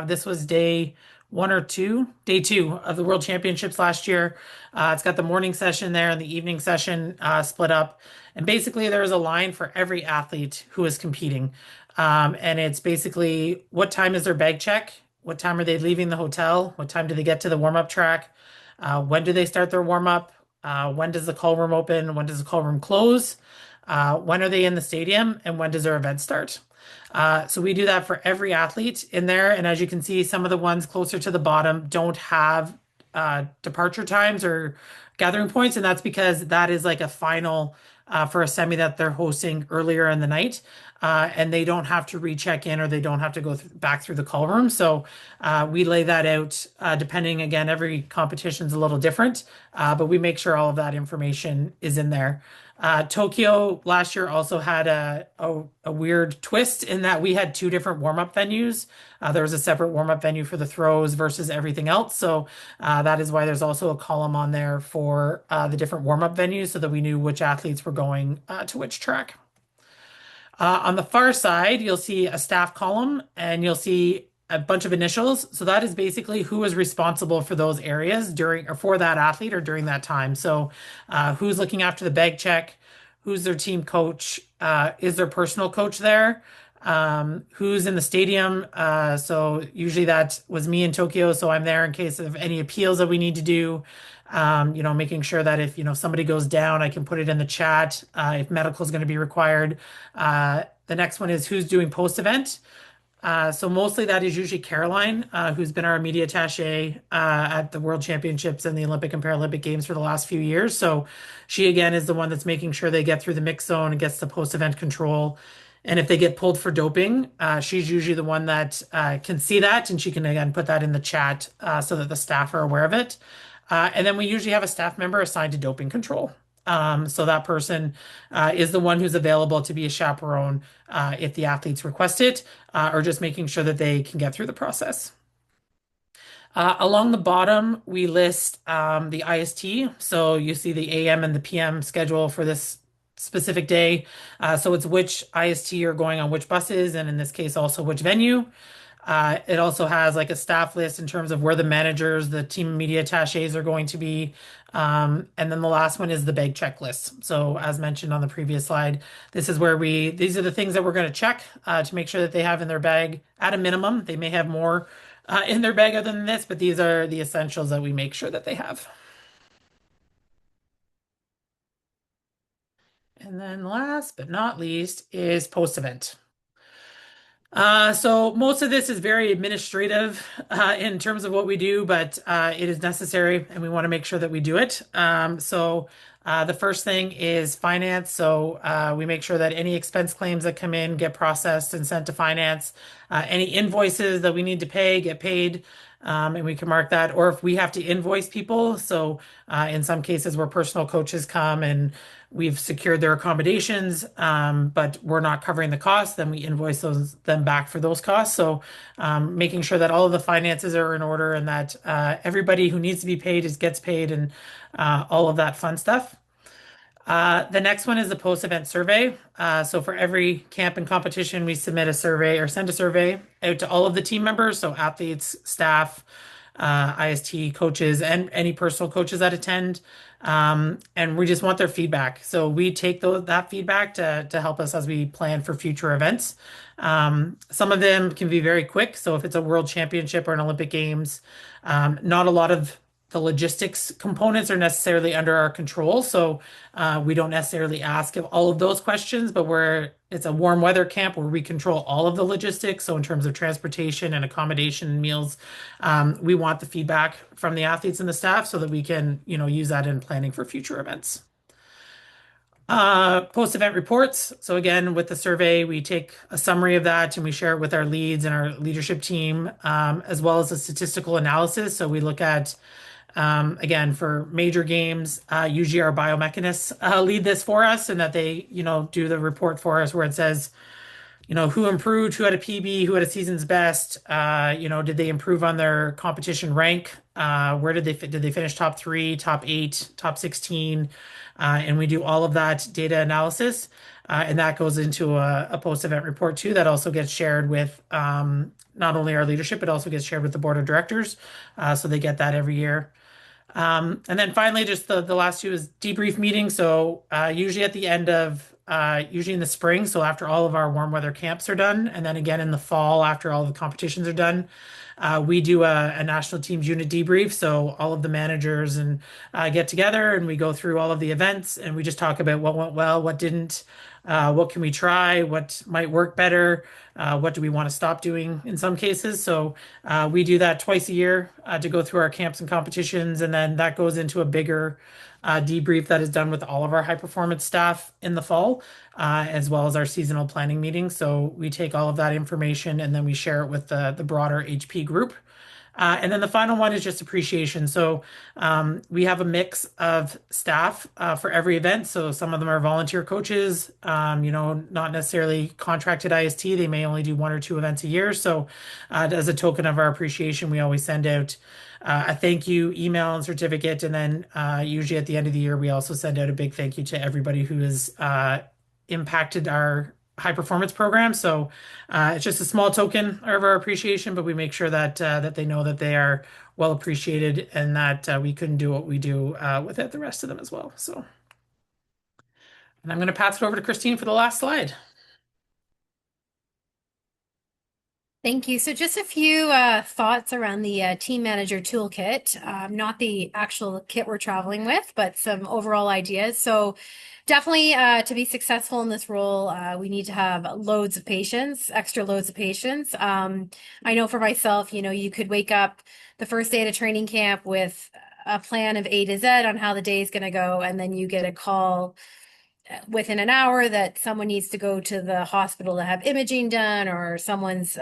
This was day 1 or 2, day 2 of the World Championships last year. It's got the morning session there and the evening session split up. And basically there's a line for every athlete who is competing. And it's basically what time is their bag check? What time are they leaving the hotel? What time do they get to the warm-up track? When do they start their warm-up? When does the call room open? When does the call room close? When are they in the stadium? And when does their event start? So we do that for every athlete in there. And as you can see, some of the ones closer to the bottom don't have departure times or gathering points. And that's because that is like a final for a semi that they're hosting earlier in the night. And they don't have to recheck in or they don't have to go back through the call room. So we lay that out depending, again, every competition's a little different, but we make sure all of that information is in there. Tokyo last year also had a weird twist in that we had two different warm-up venues. There was a separate warm-up venue for the throws versus everything else. So that is why there's also a column on there for the different warm-up venues so that we knew which athletes were going to which track. On the far side, you'll see a staff column and you'll see a bunch of initials. So that is basically who is responsible for those areas during or for that athlete or during that time. So who's looking after the bag check, who's their team coach, is their personal coach there, who's in the stadium. So usually that was me in Tokyo. So I'm there in case of any appeals that we need to do. Making sure that if, somebody goes down, I can put it in the chat, if medical is going to be required. The next one is who's doing post-event. So mostly that is usually Caroline, who's been our media attaché at the World Championships and the Olympic and Paralympic Games for the last few years. So she again is the one that's making sure they get through the mix zone and gets the post-event control. And if they get pulled for doping, she's usually the one that can see that and she can again put that in the chat so that the staff are aware of it. And then we usually have a staff member assigned to doping control. So that person is the one who's available to be a chaperone if the athletes request it, or just making sure that they can get through the process. Along the bottom, we list the IST. So you see the AM and the PM schedule for this specific day. So it's which IST are going on which buses, and in this case, also which venue. It also has like a staff list in terms of where the managers, the team media attachés are going to be. And then the last one is the bag checklist. So as mentioned on the previous slide, this is where these are the things that we're going to check to make sure that they have in their bag at a minimum. They may have more in their bag other than this, but these are the essentials that we make sure that they have. And then last but not least is post-event. So most of this is very administrative in terms of what we do, but it is necessary and we want to make sure that we do it. The first thing is finance. So we make sure that any expense claims that come in get processed and sent to finance. Any invoices that we need to pay get paid. And we can mark that, or if we have to invoice people. So in some cases where personal coaches come and we've secured their accommodations, but we're not covering the costs, then we invoice them back for those costs. So making sure that all of the finances are in order and that everybody who needs to be paid gets paid and all of that fun stuff. The next one is the post-event survey. So for every camp and competition, we submit a survey or send a survey out to all of the team members, so athletes, staff, IST coaches, and any personal coaches that attend. And we just want their feedback. So we take that feedback to help us as we plan for future events. Some of them can be very quick. So if it's a world championship or an Olympic Games, not a lot of the logistics components are necessarily under our control. So we don't necessarily ask all of those questions, but it's a warm weather camp where we control all of the logistics. So in terms of transportation and accommodation and meals, we want the feedback from the athletes and the staff so that we can, use that in planning for future events. Post-event reports. So again, with the survey, we take a summary of that and we share it with our leads and our leadership team, as well as a statistical analysis. So we look at again, for major games, usually our biomechanists lead this for us and that they, do the report for us where it says, who improved, who had a PB, who had a season's best, did they improve on their competition rank? Where did they finish top 3, top 8, top 16? And we do all of that data analysis. And that goes into a post-event report too that also gets shared with not only our leadership, but also gets shared with the board of directors. So they get that every year. And then finally, just the last two is debrief meetings. So usually at the end of, usually in the spring, so after all of our warm weather camps are done, and then again in the fall after all the competitions are done, we do a national teams unit debrief. So all of the managers and get together and we go through all of the events and we just talk about what went well, what didn't, what can we try, what might work better, what do we want to stop doing in some cases. So we do that twice a year to go through our camps and competitions, and then that goes into a bigger debrief that is done with all of our high performance staff in the fall, as well as our seasonal planning meetings. So we take all of that information and then we share it with the broader HP group. And then the final one is just appreciation. So we have a mix of staff for every event. So some of them are volunteer coaches, not necessarily contracted IST. They may only do 1 or 2 events a year. So as a token of our appreciation, we always send out a thank you email and certificate. And then usually at the end of the year, we also send out a big thank you to everybody who has impacted our high performance program. So it's just a small token of our appreciation, but we make sure that that they know that they are well appreciated and that we couldn't do what we do without the rest of them as well. So, and I'm going to pass it over to Kristine for the last slide. Thank you. So just a few thoughts around the team manager toolkit, not the actual kit we're traveling with, but some overall ideas. So definitely to be successful in this role, we need to have loads of patience, extra loads of patience. I know for myself, you could wake up the first day at a training camp with a plan of A to Z on how the day is going to go, and then you get a call within an hour that someone needs to go to the hospital to have imaging done, or someone's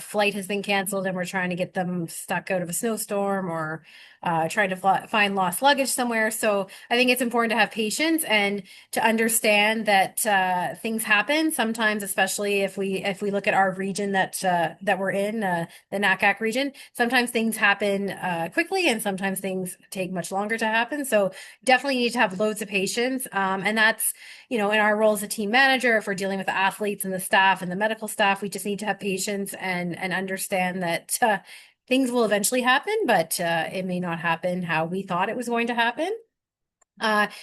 flight has been canceled and we're trying to get them stuck out of a snowstorm, or trying to find lost luggage somewhere. So I think it's important to have patience and to understand that things happen sometimes, especially if we look at our region that we're in, the NACAC region. Sometimes things happen quickly, and sometimes things take much longer to happen. So definitely need to have loads of patience, and that's in our role as a team manager, if we're dealing with the athletes and the staff and the medical staff, we just need to have patience and understand that things will eventually happen, but it may not happen how we thought it was going to happen.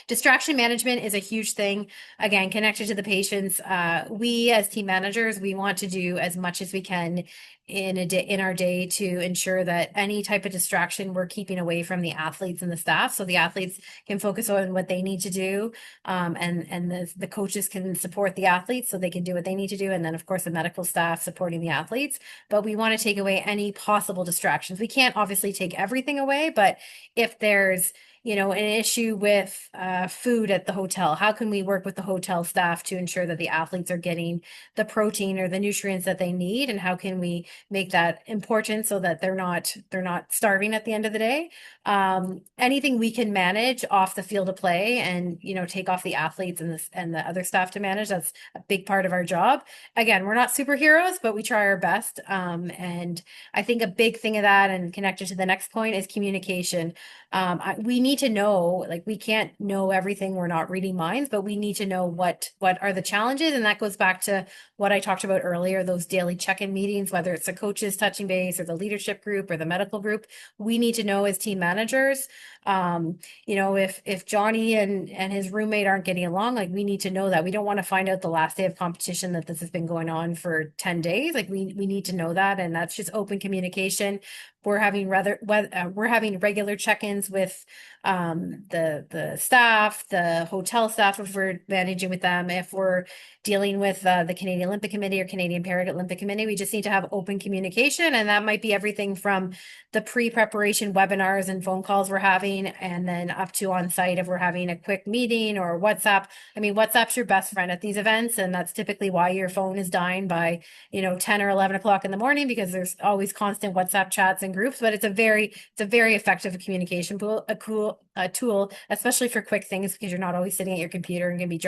Distraction management is a huge thing. Again, connected to the patients. We as team managers, we want to do as much as we can in our day to ensure that any type of distraction we're keeping away from the athletes and the staff, so the athletes can focus on what they need to do, and the coaches can support the athletes so they can do what they need to do, and then of course the medical staff supporting the athletes. But we want to take away any possible distractions. We can't obviously take everything away, but if there's an issue with food at the hotel, how can we work with the hotel staff to ensure that the athletes are getting the protein or the nutrients that they need, and how can we make that important so that they're not starving at the end of the day? Anything we can manage off the field of play and take off the athletes and the other staff to manage, that's a big part of our job. Again, we're not superheroes, but we try our best, and I think a big thing of that, and connected to the next point, is communication. We need to know, like, we can't know everything. We're not reading minds, but we need to know what are the challenges. And that goes back to what I talked about earlier, those daily check-in meetings, whether it's the coaches touching base or the leadership group or the medical group. We need to know as team managers, if Johnny and his roommate aren't getting along, like, we need to know that. We don't want to find out the last day of competition that this has been going on for 10 days. Like, we need to know that. And that's just open communication. We're having regular check-ins with the staff, the hotel staff, if we're managing with them. If we're dealing with the Canadian Olympic Committee or Canadian Paralympic Committee, we just need to have open communication. And that might be everything from the pre-preparation webinars and phone calls we're having, and then up to on site if we're having a quick meeting or WhatsApp. I mean, WhatsApp's your best friend at these events, and that's typically why your phone is dying by 10 or 11 o'clock in the morning, because there's always constant WhatsApp chats and groups. But it's a very effective communication tool, especially for quick things, because you're not always sitting at your computer and going to be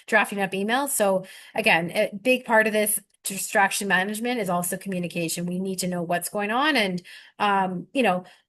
drafting up emails. So again, a big part of this distraction management is also communication. We need to know what's going on. And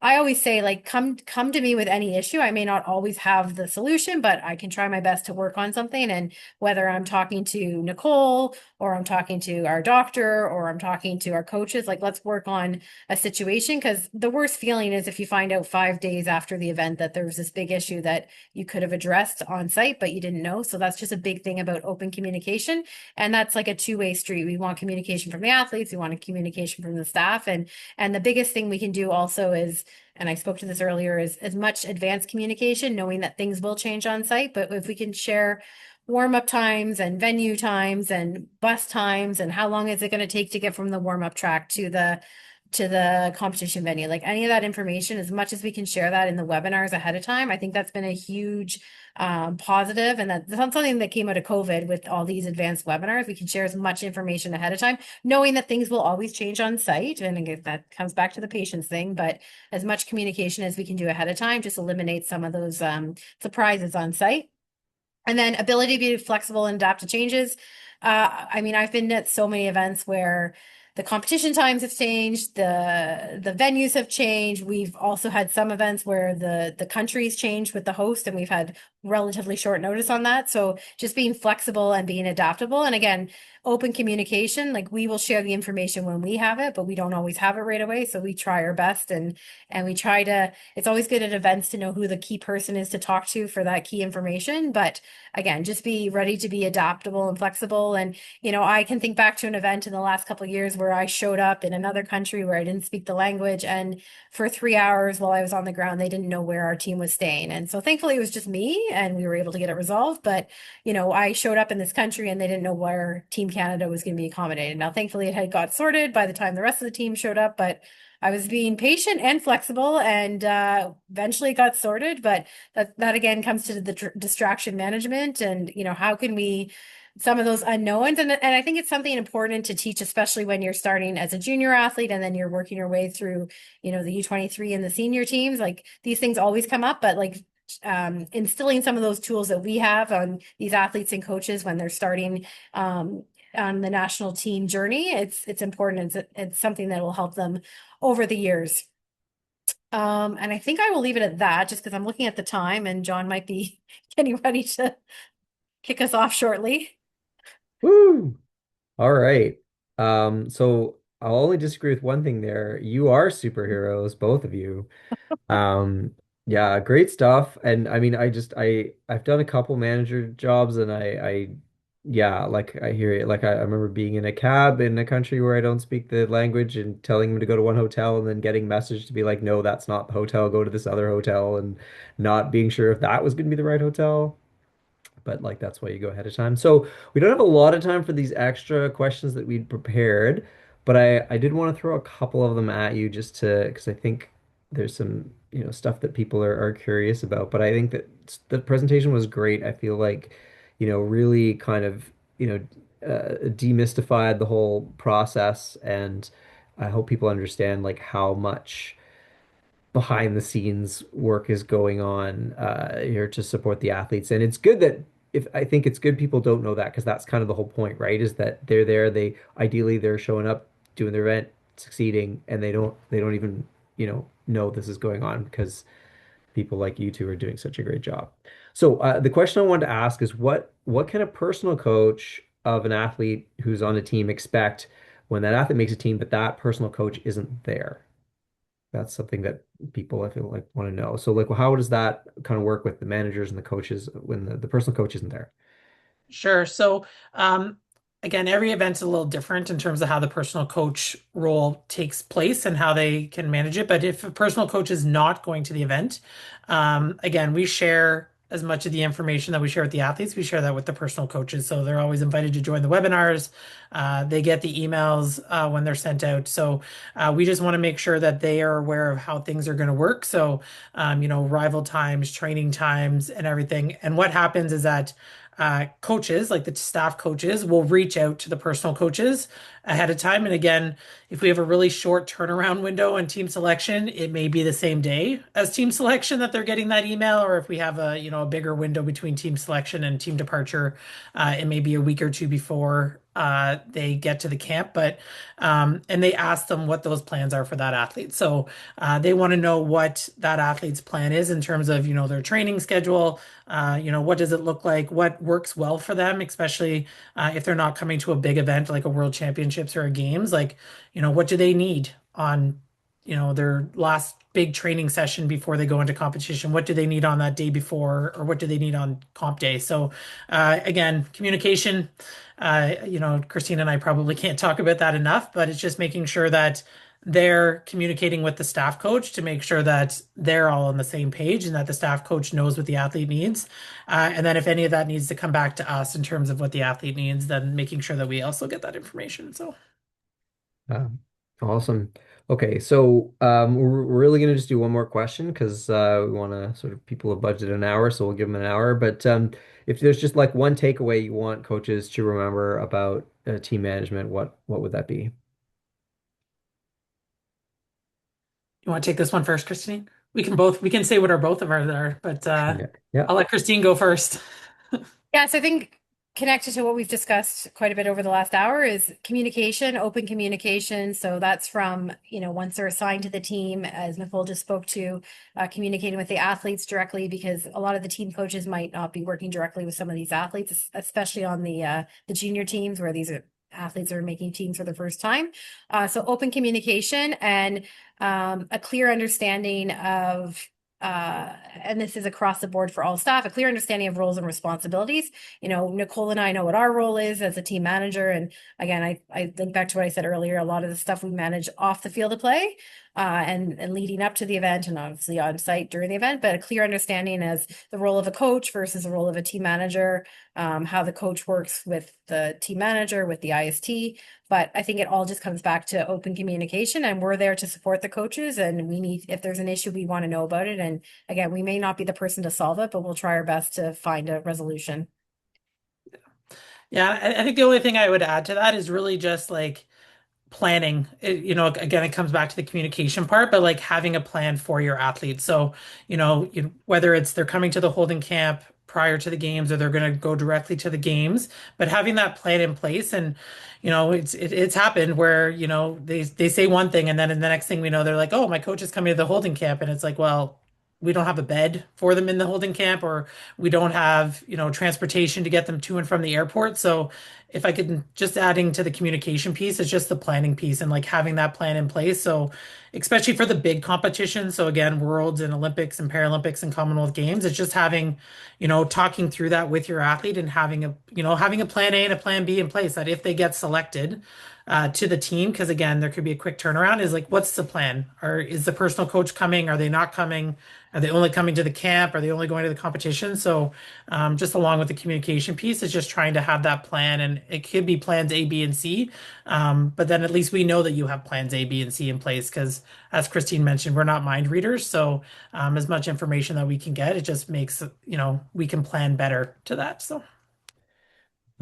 I always say, like, come to me with any issue. I may not always have the solution, but I can try my best to work on something. And whether I'm talking to Nicole, or I'm talking to our doctor, or I'm talking to our coaches, like, let's work on a situation. Because the worst feeling is if you find out 5 days after the event that there was this big issue that you could have addressed on site, but you didn't know. So that's just a big thing about open communication. And that's like a two-way street. We want want communication from the athletes, we want communication from the staff. And the biggest thing we can do also is, and I spoke to this earlier, is as much advanced communication, knowing that things will change on site. But if we can share warm-up times and venue times and bus times and how long is it going to take to get from the warm-up track to the competition venue, like any of that information, as much as we can share that in the webinars ahead of time, I think that's been a huge positive. And that's something that came out of COVID with all these advanced webinars. We can share as much information ahead of time, knowing that things will always change on site. And again, that comes back to the patience thing, but as much communication as we can do ahead of time just eliminates some of those surprises on site. And then ability to be flexible and adapt to changes. I mean, I've been at so many events where the competition times have changed, the venues have changed. We've also had some events where the countries changed with the host, and we've had relatively short notice on that. So just being flexible and being adaptable. And again, open communication, like we will share the information when we have it, but we don't always have it right away. So we try our best, and we try to, it's always good at events to know who the key person is to talk to for that key information. But again, just be ready to be adaptable and flexible. And, you know, I can think back to an event in the last couple of years where I showed up in another country where I didn't speak the language. And for 3 hours while I was on the ground, they didn't know where our team was staying. And so thankfully it was just me and we were able to get it resolved. But, you know, I showed up in this country and they didn't know where Team Canada was going to be accommodated. Now, thankfully it had got sorted by the time the rest of the team showed up, but I was being patient and flexible, and eventually it got sorted. But that again comes to the distraction management, and you know, how can we, some of those unknowns, and I think it's something important to teach, especially when you're starting as a junior athlete and then you're working your way through, you know, the U23 and the senior teams. Like these things always come up, but like instilling some of those tools that we have on these athletes and coaches when they're starting on the national team journey, it's important. It's something that will help them over the years. And I think I will leave it at that just because I'm looking at the time and John might be getting ready to kick us off shortly. Woo! All right. So I'll only disagree with one thing there. You are superheroes, both of you. Um, yeah, great stuff. And I mean, I've done a couple manager jobs, and yeah, like I hear it. Like I remember being in a cab in a country where I don't speak the language and telling them to go to one hotel and then getting messaged to be like, no, that's not the hotel, go to this other hotel, and not being sure if that was going to be the right hotel. But like that's why you go ahead of time. So we don't have a lot of time for these extra questions that we'd prepared, but I did want to throw a couple of them at you just to because I think there's some, you know, stuff that people are curious about. But I think that the presentation was great. I feel like, you know, really kind of, you know, demystified the whole process, and I hope people understand like how much behind the scenes work is going on here to support the athletes. And it's good that if I think it's good people don't know that because that's kind of the whole point, right? Is that they're there, they ideally they're showing up, doing their event, succeeding, and they don't even, you know this is going on because people like you two are doing such a great job. So the question I wanted to ask is what can a personal coach of an athlete who's on a team expect when that athlete makes a team, but that personal coach isn't there? That's something that people I feel like want to know. So like, well, how does that kind of work with the managers and the coaches when the personal coach isn't there? Sure. So, again, every event's a little different in terms of how the personal coach role takes place and how they can manage it. But if a personal coach is not going to the event, again, we share as much of the information that we share with the athletes, we share that with the personal coaches. So they're always invited to join the webinars. They get the emails when they're sent out. So we just want to make sure that they are aware of how things are going to work. So, you know, arrival times, training times, and everything. And what happens is that coaches, like the staff coaches, will reach out to the personal coaches ahead of time. And again, if we have a really short turnaround window on team selection, it may be the same day as team selection that they're getting that email. Or if we have a, you know, a bigger window between team selection and team departure, it may be a week or two before they get to the camp. But and they ask them what those plans are for that athlete. So they want to know what that athlete's plan is in terms of, you know, their training schedule. You know, what does it look like? What works well for them, especially if they're not coming to a big event like a world championships or a games? Like, you know, what do they need on their last big training session before they go into competition. What do they need on that day before, or what do they need on comp day? So, again, communication, Christine and I probably can't talk about that enough, but it's just making sure that they're communicating with the staff coach to make sure that they're all on the same page and that the staff coach knows what the athlete needs. And then if any of that needs to come back to us in terms of what the athlete needs, then making sure that we also get that information. So. Uh, awesome. Okay, so we're really going to just do one more question because we want to sort of people have budgeted an hour, so we'll give them an hour. But if there's just like one takeaway you want coaches to remember about team management, what would that be? You want to take this one first, Christine? We can say what our both of ours are, but Yeah. Yeah. I'll let Christine go first. Yes, I think connected to what we've discussed quite a bit over the last hour is communication, open communication. So that's from, once they're assigned to the team, as Nicole just spoke to, communicating with the athletes directly, because a lot of the team coaches might not be working directly with some of these athletes, especially on the junior teams where these athletes are making teams for the first time. So open communication and a clear understanding of and this is across the board for all staff, a clear understanding of roles and responsibilities. Nicole and I know what our role is as a team manager. And again, I think back to what I said earlier, a lot of the stuff we manage off the field of play, and leading up to the event and obviously on site during the event, but a clear understanding as the role of a coach versus the role of a team manager, how the coach works with the team manager, with the IST. But I think it all just comes back to open communication, and we're there to support the coaches. And if there's an issue, we want to know about it. And again, we may not be the person to solve it, but we'll try our best to find a resolution. Yeah, I think the only thing I would add to that is really just like planning. Again, it comes back to the communication part, but like having a plan for your athletes. So, whether it's they're coming to the holding camp prior to the games or they're going to go directly to the games, but having that plan in place. And it's happened where they say one thing and then in the next thing we know they're like, oh, my coach is coming to the holding camp, and it's like, well, we don't have a bed for them in the holding camp, or we don't have transportation to get them to and from the airport. So if I could just adding to the communication piece, it's just the planning piece and like having that plan in place. So especially for the big competitions, so again, Worlds and Olympics and Paralympics and Commonwealth Games, it's just having, talking through that with your athlete and having a plan A and a plan B in place that if they get selected to the team, because again, there could be a quick turnaround, is like, what's the plan? Or is the personal coach coming? Are they not coming? Are they only coming to the camp? Are they only going to the competition? So just along with the communication piece is just trying to have that plan, and it could be plans A, B, and C. But then at least we know that you have plans A, B, and C in place because, as Christine mentioned, we're not mind readers. So as much information that we can get, it just makes, we can plan better to that. So.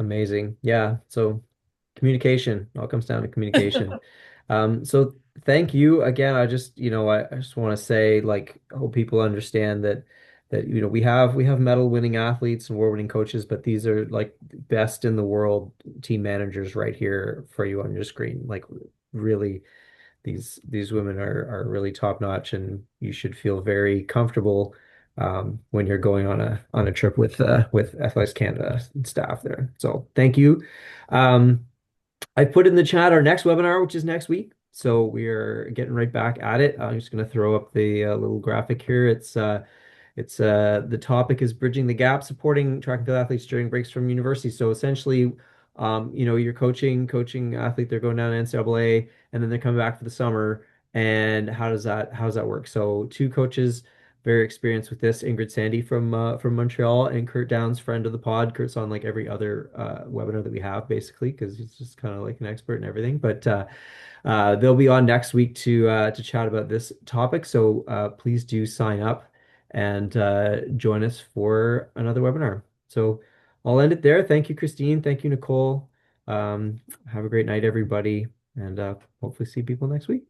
Amazing. Yeah. So communication, all comes down to communication. So thank you again. I just want to say, like, I hope people understand that we have medal winning athletes and award winning coaches, but these are like best in the world team managers right here for you on your screen. Like really, these women are really top notch, and you should feel very comfortable when you're going on a trip with Athletics Canada staff there. So thank you. Um, I put in the chat our next webinar, which is next week. So we are getting right back at it. I'm just going to throw up the little graphic here. It's the topic is bridging the gap, supporting track and field athletes during breaks from university. So essentially, you're coaching athlete, they're going down to NCAA, and then they're coming back for the summer. And how does that work? So two coaches very experienced with this, Ingrid Sandy from Montreal, and Kurt Downs, friend of the pod. Kurt's on like every other webinar that we have, basically, because he's just kind of like an expert in everything. But they'll be on next week to chat about this topic. So please do sign up and join us for another webinar. So I'll end it there. Thank you, Kristine. Thank you, Nicole. Have a great night, everybody, and hopefully see people next week.